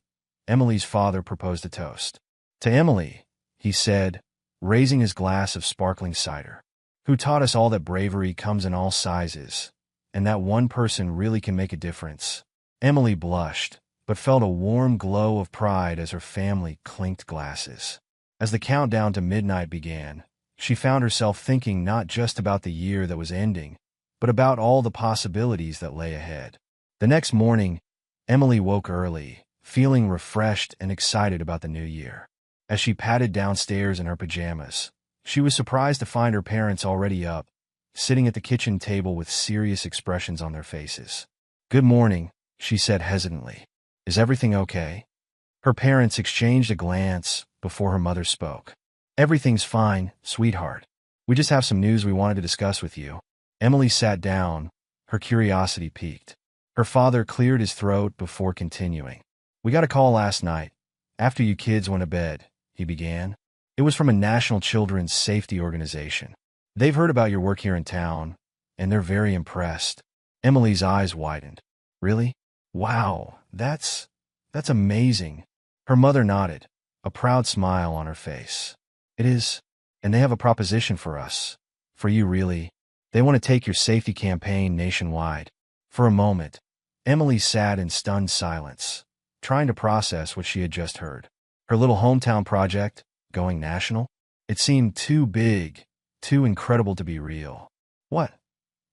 Emily's father proposed a toast. "To Emily," he said, raising his glass of sparkling cider, "who taught us all that bravery comes in all sizes, and that one person really can make a difference." Emily blushed, but felt a warm glow of pride as her family clinked glasses. As the countdown to midnight began, she found herself thinking not just about the year that was ending, but about all the possibilities that lay ahead. The next morning, Emily woke early, feeling refreshed and excited about the new year. As she padded downstairs in her pajamas, she was surprised to find her parents already up, sitting at the kitchen table with serious expressions on their faces. "Good morning," she said hesitantly. "Is everything okay?" Her parents exchanged a glance before her mother spoke. "Everything's fine, sweetheart. We just have some news we wanted to discuss with you." Emily sat down, her curiosity piqued. Her father cleared his throat before continuing. "We got a call last night, after you kids went to bed," he began. "It was from a national children's safety organization. They've heard about your work here in town, and they're very impressed." Emily's eyes widened. "Really? Wow, that's amazing." Her mother nodded, a proud smile on her face. "It is, and they have a proposition for us. For you, really. They want to take your safety campaign nationwide." For a moment, Emily sat in stunned silence, trying to process what she had just heard. Her little hometown project, going national? It seemed too big, too incredible to be real. What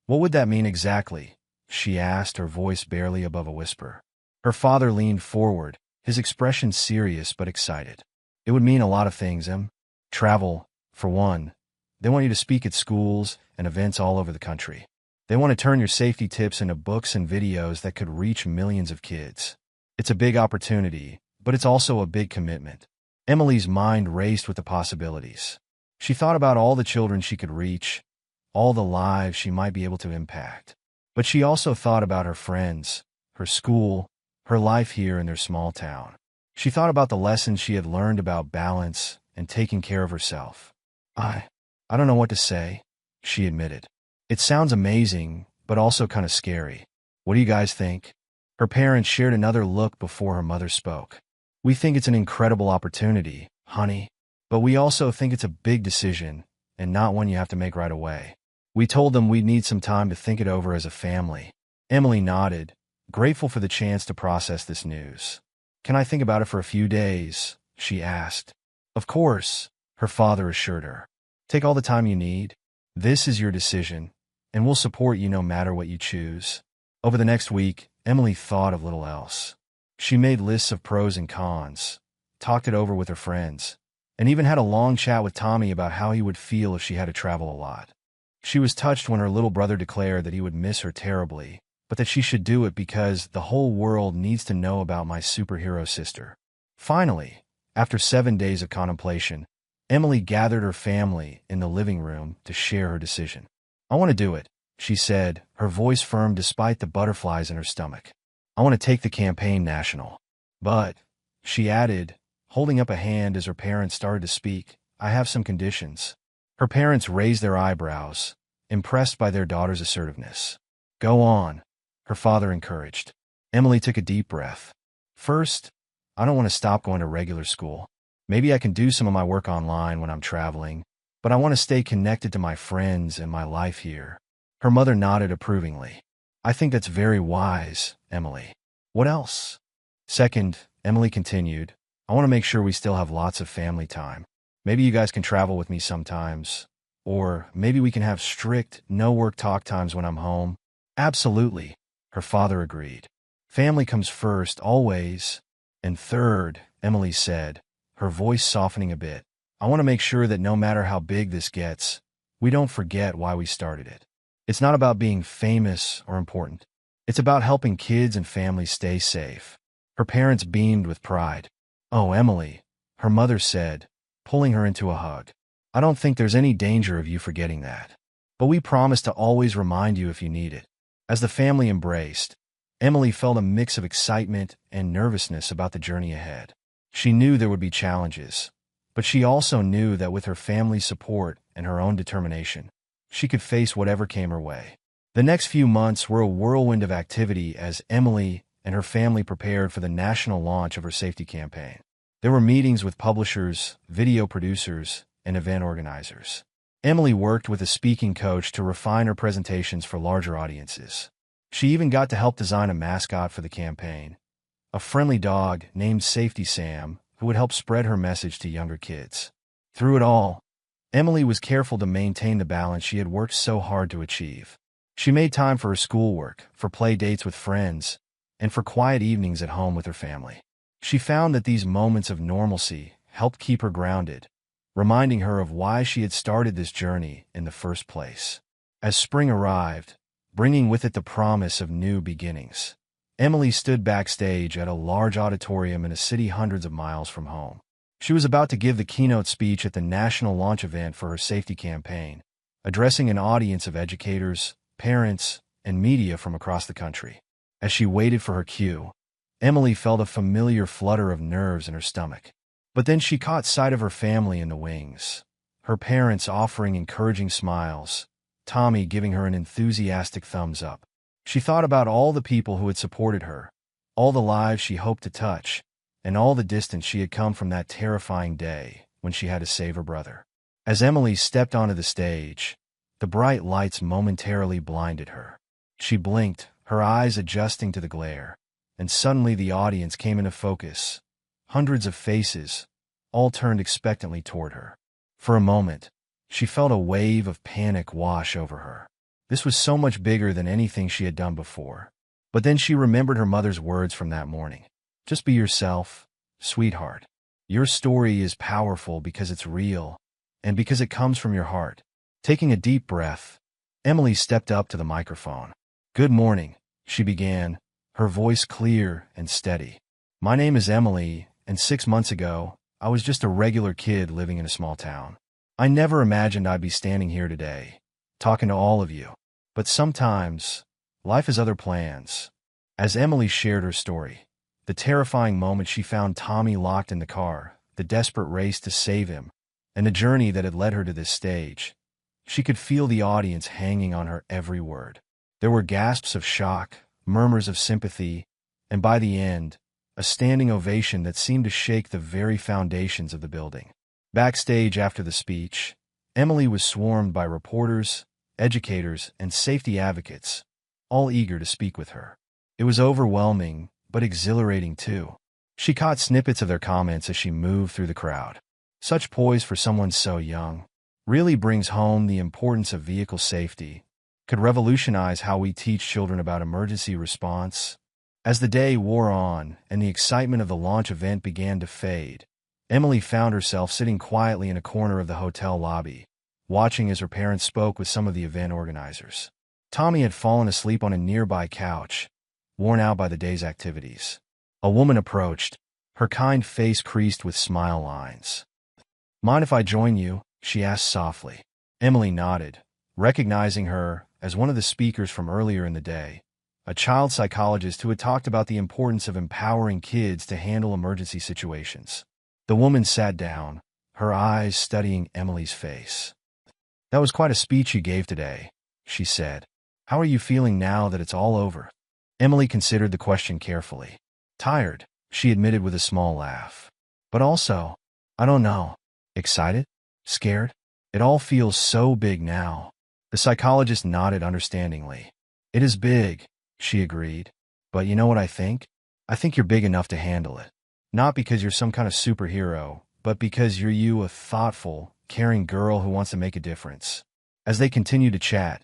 would that mean exactly?" she asked, her voice barely above a whisper. Her father leaned forward, his expression serious but excited. "It would mean a lot of things, Em. Travel, for one. They want you to speak at schools and events all over the country. They want to turn your safety tips into books and videos that could reach millions of kids. It's a big opportunity, but it's also a big commitment." Emily's mind raced with the possibilities. She thought about all the children she could reach, all the lives she might be able to impact. But she also thought about her friends, her school, her life here in their small town. She thought about the lessons she had learned about balance and taking care of herself. I don't know what to say," she admitted. "It sounds amazing, but also kind of scary. What do you guys think? Her parents shared another look before her mother spoke. We think it's an incredible opportunity, honey, but we also think it's a big decision and not one you have to make right away. We told them we'd need some time to think it over as a family. Emily nodded, grateful for the chance to process this news. Can I think about it for a few days? She asked. Of course, her father assured her. Take all the time you need. This is your decision, and we'll support you no matter what you choose. Over the next week, Emily thought of little else. She made lists of pros and cons, talked it over with her friends, and even had a long chat with Tommy about how he would feel if she had to travel a lot. She was touched when her little brother declared that he would miss her terribly, but that she should do it because the whole world needs to know about my superhero sister. Finally, after 7 days of contemplation, Emily gathered her family in the living room to share her decision. I want to do it, she said, her voice firm despite the butterflies in her stomach. I want to take the campaign national. But, she added, holding up a hand as her parents started to speak, I have some conditions. Her parents raised their eyebrows, impressed by their daughter's assertiveness. Go on, her father encouraged. Emily took a deep breath. First, I don't want to stop going to regular school. Maybe I can do some of my work online when I'm traveling, but I want to stay connected to my friends and my life here. Her mother nodded approvingly. I think that's very wise, Emily. What else? Second, Emily continued, I want to make sure we still have lots of family time. Maybe you guys can travel with me sometimes. Or maybe we can have strict, no-work talk times when I'm home. Absolutely, her father agreed. Family comes first, always. And third, Emily said, her voice softening a bit, I want to make sure that no matter how big this gets, we don't forget why we started it. It's not about being famous or important. It's about helping kids and families stay safe. Her parents beamed with pride. Oh, Emily, her mother said, pulling her into a hug. I don't think there's any danger of you forgetting that. But we promise to always remind you if you need it. As the family embraced, Emily felt a mix of excitement and nervousness about the journey ahead. She knew there would be challenges, but she also knew that with her family's support and her own determination, she could face whatever came her way. The next few months were a whirlwind of activity as Emily and her family prepared for the national launch of her safety campaign. There were meetings with publishers, video producers, and event organizers. Emily worked with a speaking coach to refine her presentations for larger audiences. She even got to help design a mascot for the campaign, a friendly dog named Safety Sam, who would help spread her message to younger kids. Through it all, Emily was careful to maintain the balance she had worked so hard to achieve. She made time for her schoolwork, for play dates with friends, and for quiet evenings at home with her family. She found that these moments of normalcy helped keep her grounded, reminding her of why she had started this journey in the first place. As spring arrived, bringing with it the promise of new beginnings, Emily stood backstage at a large auditorium in a city hundreds of miles from home. She was about to give the keynote speech at the national launch event for her safety campaign, addressing an audience of educators, parents, and media from across the country. As she waited for her cue, Emily felt a familiar flutter of nerves in her stomach. But then she caught sight of her family in the wings, her parents offering encouraging smiles, Tommy giving her an enthusiastic thumbs up. She thought about all the people who had supported her, all the lives she hoped to touch, and all the distance she had come from that terrifying day when she had to save her brother. As Emily stepped onto the stage, the bright lights momentarily blinded her. She blinked, her eyes adjusting to the glare, and suddenly the audience came into focus. Hundreds of faces, all turned expectantly toward her. For a moment, she felt a wave of panic wash over her. This was so much bigger than anything she had done before. But then she remembered her mother's words from that morning. Just be yourself, sweetheart. Your story is powerful because it's real, and because it comes from your heart. Taking a deep breath, Emily stepped up to the microphone. Good morning, she began, her voice clear and steady. My name is Emily, and 6 months ago, I was just a regular kid living in a small town. I never imagined I'd be standing here today, talking to all of you. But sometimes, life has other plans. As Emily shared her story, the terrifying moment she found Tommy locked in the car, the desperate race to save him, and the journey that had led her to this stage, she could feel the audience hanging on her every word. There were gasps of shock, murmurs of sympathy, and by the end, a standing ovation that seemed to shake the very foundations of the building. Backstage after the speech, Emily was swarmed by reporters, educators, and safety advocates, all eager to speak with her. It was overwhelming, but exhilarating too. She caught snippets of their comments as she moved through the crowd. Such poise for someone so young really brings home the importance of vehicle safety, could revolutionize how we teach children about emergency response. As the day wore on and the excitement of the launch event began to fade, Emily found herself sitting quietly in a corner of the hotel lobby, watching as her parents spoke with some of the event organizers. Tommy had fallen asleep on a nearby couch, worn out by the day's activities. A woman approached, her kind face creased with smile lines. "Mind if I join you?" she asked softly. Emily nodded, recognizing her as one of the speakers from earlier in the day, a child psychologist who had talked about the importance of empowering kids to handle emergency situations. The woman sat down, her eyes studying Emily's face. "That was quite a speech you gave today," she said. "How are you feeling now that it's all over?" Emily considered the question carefully. "Tired," she admitted with a small laugh. "But also, I don't know. Excited? Scared? It all feels so big now." The psychologist nodded understandingly. "It is big," she agreed. "But you know what I think? I think you're big enough to handle it. Not because you're some kind of superhero, but because you're a thoughtful, caring girl who wants to make a difference." As they continued to chat,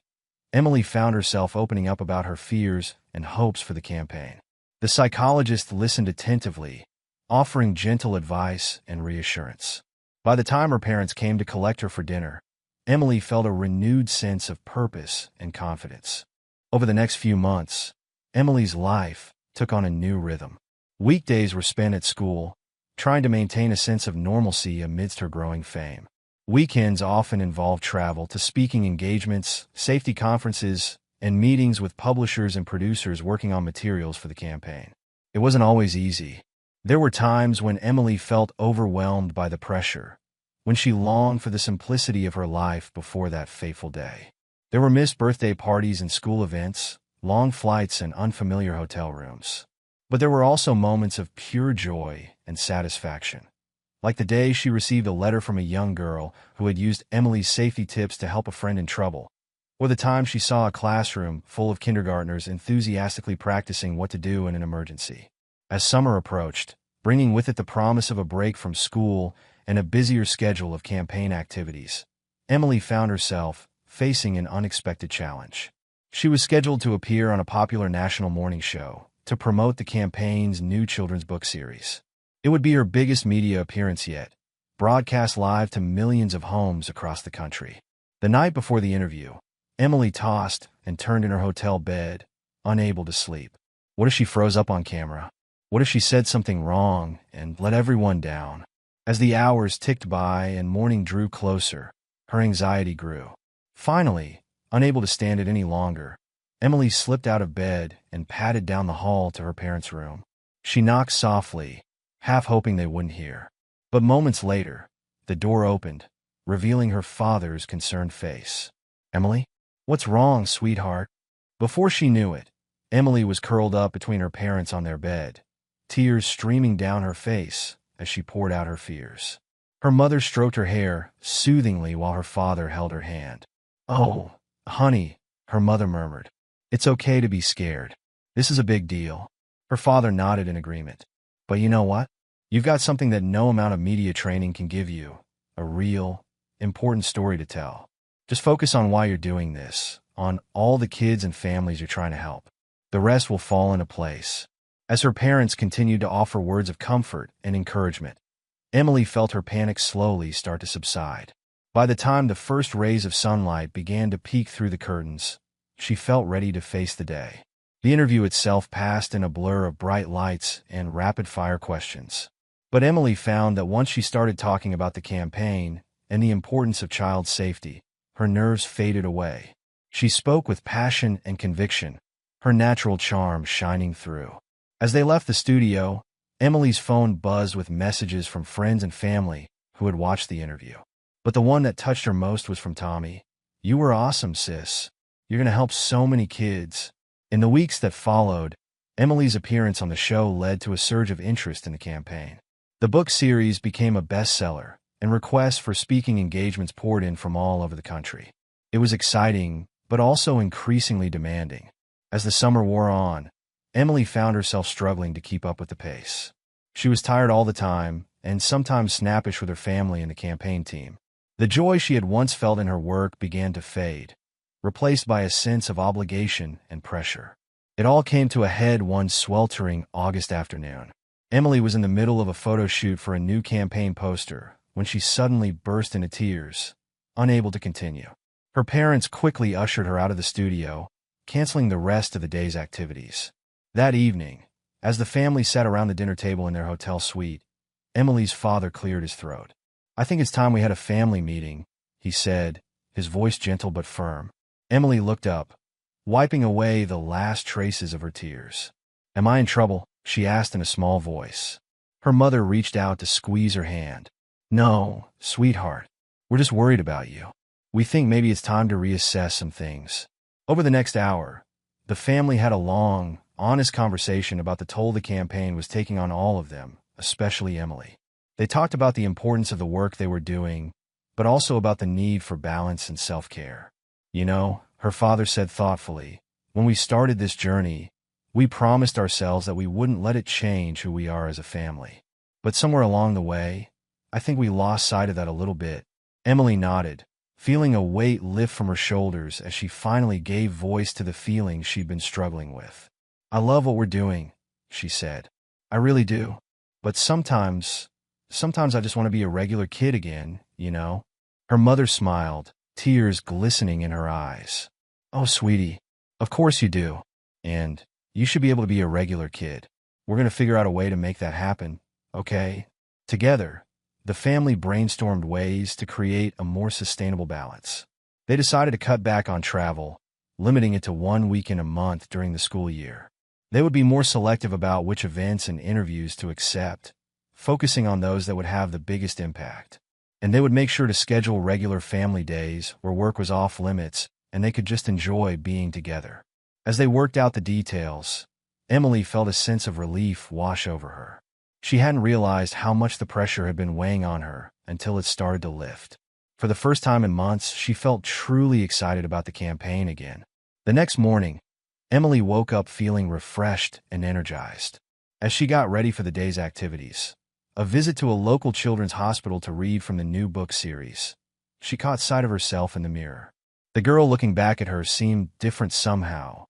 Emily found herself opening up about her fears and hopes for the campaign. The psychologist listened attentively, offering gentle advice and reassurance. By the time her parents came to collect her for dinner, Emily felt a renewed sense of purpose and confidence. Over the next few months, Emily's life took on a new rhythm. Weekdays were spent at school, trying to maintain a sense of normalcy amidst her growing fame. Weekends often involved travel to speaking engagements, safety conferences, and meetings with publishers and producers working on materials for the campaign. It wasn't always easy. There were times when Emily felt overwhelmed by the pressure, when she longed for the simplicity of her life before that fateful day. There were missed birthday parties and school events, long flights and unfamiliar hotel rooms. But there were also moments of pure joy and satisfaction, like the day she received a letter from a young girl who had used Emily's safety tips to help a friend in trouble, or the time she saw a classroom full of kindergartners enthusiastically practicing what to do in an emergency. As summer approached, bringing with it the promise of a break from school and a busier schedule of campaign activities, Emily found herself facing an unexpected challenge. She was scheduled to appear on a popular national morning show to promote the campaign's new children's book series. It would be her biggest media appearance yet, broadcast live to millions of homes across the country. The night before the interview, Emily tossed and turned in her hotel bed, unable to sleep. What if she froze up on camera? What if she said something wrong and let everyone down? As the hours ticked by and morning drew closer, her anxiety grew. Finally, unable to stand it any longer, Emily slipped out of bed and padded down the hall to her parents' room. She knocked softly, half hoping they wouldn't hear. But moments later, the door opened, revealing her father's concerned face. "Emily? What's wrong, sweetheart?" Before she knew it, Emily was curled up between her parents on their bed, tears streaming down her face as she poured out her fears. Her mother stroked her hair soothingly while her father held her hand. "Oh, honey," her mother murmured. "It's okay to be scared. This is a big deal." Her father nodded in agreement. "But you know what? You've got something that no amount of media training can give you, a real, important story to tell. Just focus on why you're doing this, on all the kids and families you're trying to help. The rest will fall into place." As her parents continued to offer words of comfort and encouragement, Emily felt her panic slowly start to subside. By the time the first rays of sunlight began to peek through the curtains, she felt ready to face the day. The interview itself passed in a blur of bright lights and rapid-fire questions. But Emily found that once she started talking about the campaign and the importance of child safety, her nerves faded away. She spoke with passion and conviction, her natural charm shining through. As they left the studio, Emily's phone buzzed with messages from friends and family who had watched the interview. But the one that touched her most was from Tommy. "You were awesome, sis. You're going to help so many kids. In the weeks that followed, Emily's appearance on the show led to a surge of interest in the campaign. The book series became a bestseller, and requests for speaking engagements poured in from all over the country. It was exciting, but also increasingly demanding. As the summer wore on, Emily found herself struggling to keep up with the pace. She was tired all the time, and sometimes snappish with her family and the campaign team. The joy she had once felt in her work began to fade, replaced by a sense of obligation and pressure. It all came to a head one sweltering August afternoon. Emily was in the middle of a photo shoot for a new campaign poster when she suddenly burst into tears, unable to continue. Her parents quickly ushered her out of the studio, canceling the rest of the day's activities. That evening, as the family sat around the dinner table in their hotel suite, Emily's father cleared his throat. "I think it's time we had a family meeting," he said, his voice gentle but firm. Emily looked up, wiping away the last traces of her tears. "Am I in trouble?" she asked in a small voice. Her mother reached out to squeeze her hand. "No, sweetheart. We're just worried about you. We think maybe it's time to reassess some things." Over the next hour, the family had a long, honest conversation about the toll the campaign was taking on all of them, especially Emily. They talked about the importance of the work they were doing, but also about the need for balance and self-care. "You know," her father said thoughtfully, "when we started this journey, we promised ourselves that we wouldn't let it change who we are as a family. But somewhere along the way, I think we lost sight of that a little bit." Emily nodded, feeling a weight lift from her shoulders as she finally gave voice to the feelings she'd been struggling with. "I love what we're doing," she said. "I really do. But sometimes I just want to be a regular kid again, you know?" Her mother smiled, tears glistening in her eyes. "Oh, sweetie, of course you do. And you should be able to be a regular kid. We're going to figure out a way to make that happen, okay?" Together, the family brainstormed ways to create a more sustainable balance. They decided to cut back on travel, limiting it to 1 weekend a month during the school year. They would be more selective about which events and interviews to accept, focusing on those that would have the biggest impact. And they would make sure to schedule regular family days where work was off limits and they could just enjoy being together. As they worked out the details, Emily felt a sense of relief wash over her. She hadn't realized how much the pressure had been weighing on her until it started to lift. For the first time in months, she felt truly excited about the campaign again. The next morning, Emily woke up feeling refreshed and energized. As she got ready for the day's activities, a visit to a local children's hospital to read from the new book series, she caught sight of herself in the mirror. The girl looking back at her seemed different somehow,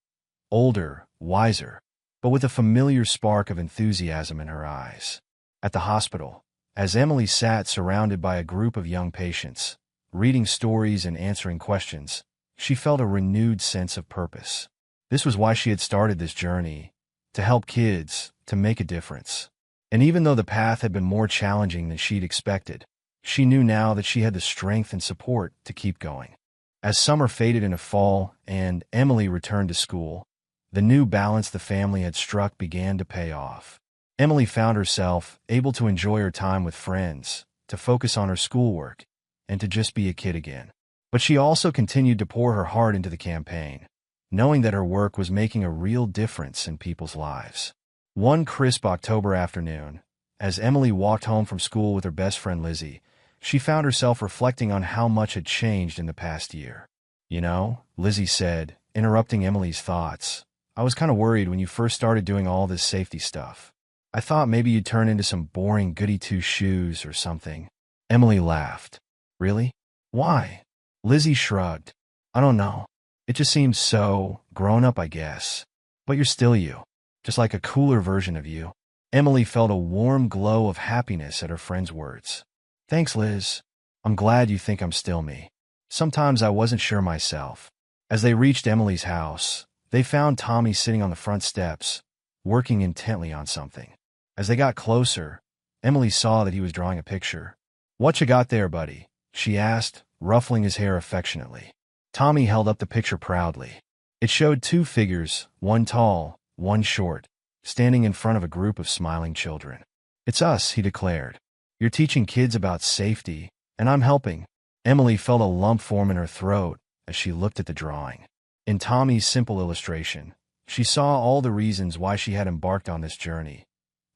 older, wiser, but with a familiar spark of enthusiasm in her eyes. At the hospital, as Emily sat surrounded by a group of young patients, reading stories and answering questions, she felt a renewed sense of purpose. This was why she had started this journey, to help kids, to make a difference. And even though the path had been more challenging than she'd expected, she knew now that she had the strength and support to keep going. As summer faded into fall and Emily returned to school, the new balance the family had struck began to pay off. Emily found herself able to enjoy her time with friends, to focus on her schoolwork, and to just be a kid again. But she also continued to pour her heart into the campaign, knowing that her work was making a real difference in people's lives. One crisp October afternoon, as Emily walked home from school with her best friend Lizzie, she found herself reflecting on how much had changed in the past year. "You know," Lizzie said, interrupting Emily's thoughts, "I was kind of worried when you first started doing all this safety stuff. I thought maybe you'd turn into some boring goody-two-shoes or something." Emily laughed. "Really? Why?" Lizzie shrugged. "I don't know. It just seems so grown up, I guess. But you're still you, just like a cooler version of you." Emily felt a warm glow of happiness at her friend's words. "Thanks, Liz. I'm glad you think I'm still me. Sometimes I wasn't sure myself." As they reached Emily's house, they found Tommy sitting on the front steps, working intently on something. As they got closer, Emily saw that he was drawing a picture. "What you got there, buddy?" she asked, ruffling his hair affectionately. Tommy held up the picture proudly. It showed two figures, one tall, one short, standing in front of a group of smiling children. "It's us," he declared. "You're teaching kids about safety, and I'm helping." Emily felt a lump form in her throat as she looked at the drawing. In Tommy's simple illustration, she saw all the reasons why she had embarked on this journey: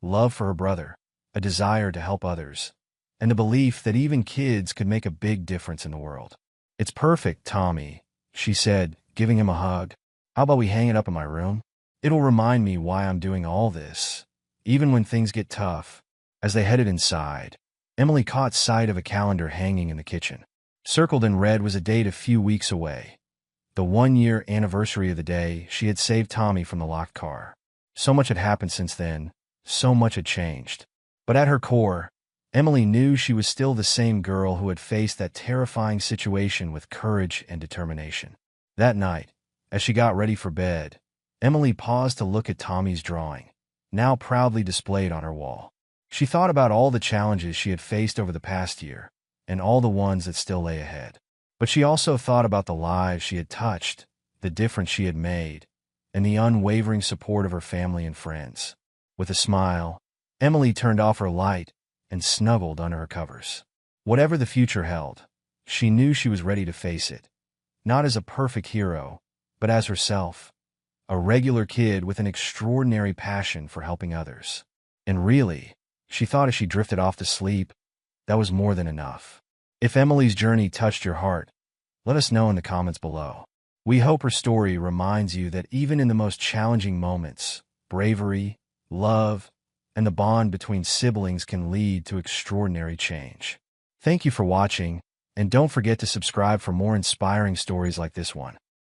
love for her brother, a desire to help others, and the belief that even kids could make a big difference in the world. "It's perfect, Tommy," she said, giving him a hug. "How about we hang it up in my room? It'll remind me why I'm doing all this, even when things get tough." As they headed inside, Emily caught sight of a calendar hanging in the kitchen. Circled in red was a date a few weeks away, the 1-year anniversary of the day she had saved Tommy from the locked car. So much had happened since then, so much had changed. But at her core, Emily knew she was still the same girl who had faced that terrifying situation with courage and determination. That night, as she got ready for bed, Emily paused to look at Tommy's drawing, now proudly displayed on her wall. She thought about all the challenges she had faced over the past year, and all the ones that still lay ahead. But she also thought about the lives she had touched, the difference she had made, and the unwavering support of her family and friends. With a smile, Emily turned off her light and snuggled under her covers. Whatever the future held, she knew she was ready to face it, not as a perfect hero, but as herself, a regular kid with an extraordinary passion for helping others. And really, she thought as she drifted off to sleep, that was more than enough. If Emily's journey touched your heart, let us know in the comments below. We hope her story reminds you that even in the most challenging moments, bravery, love, and the bond between siblings can lead to extraordinary change. Thank you for watching, and don't forget to subscribe for more inspiring stories like this one.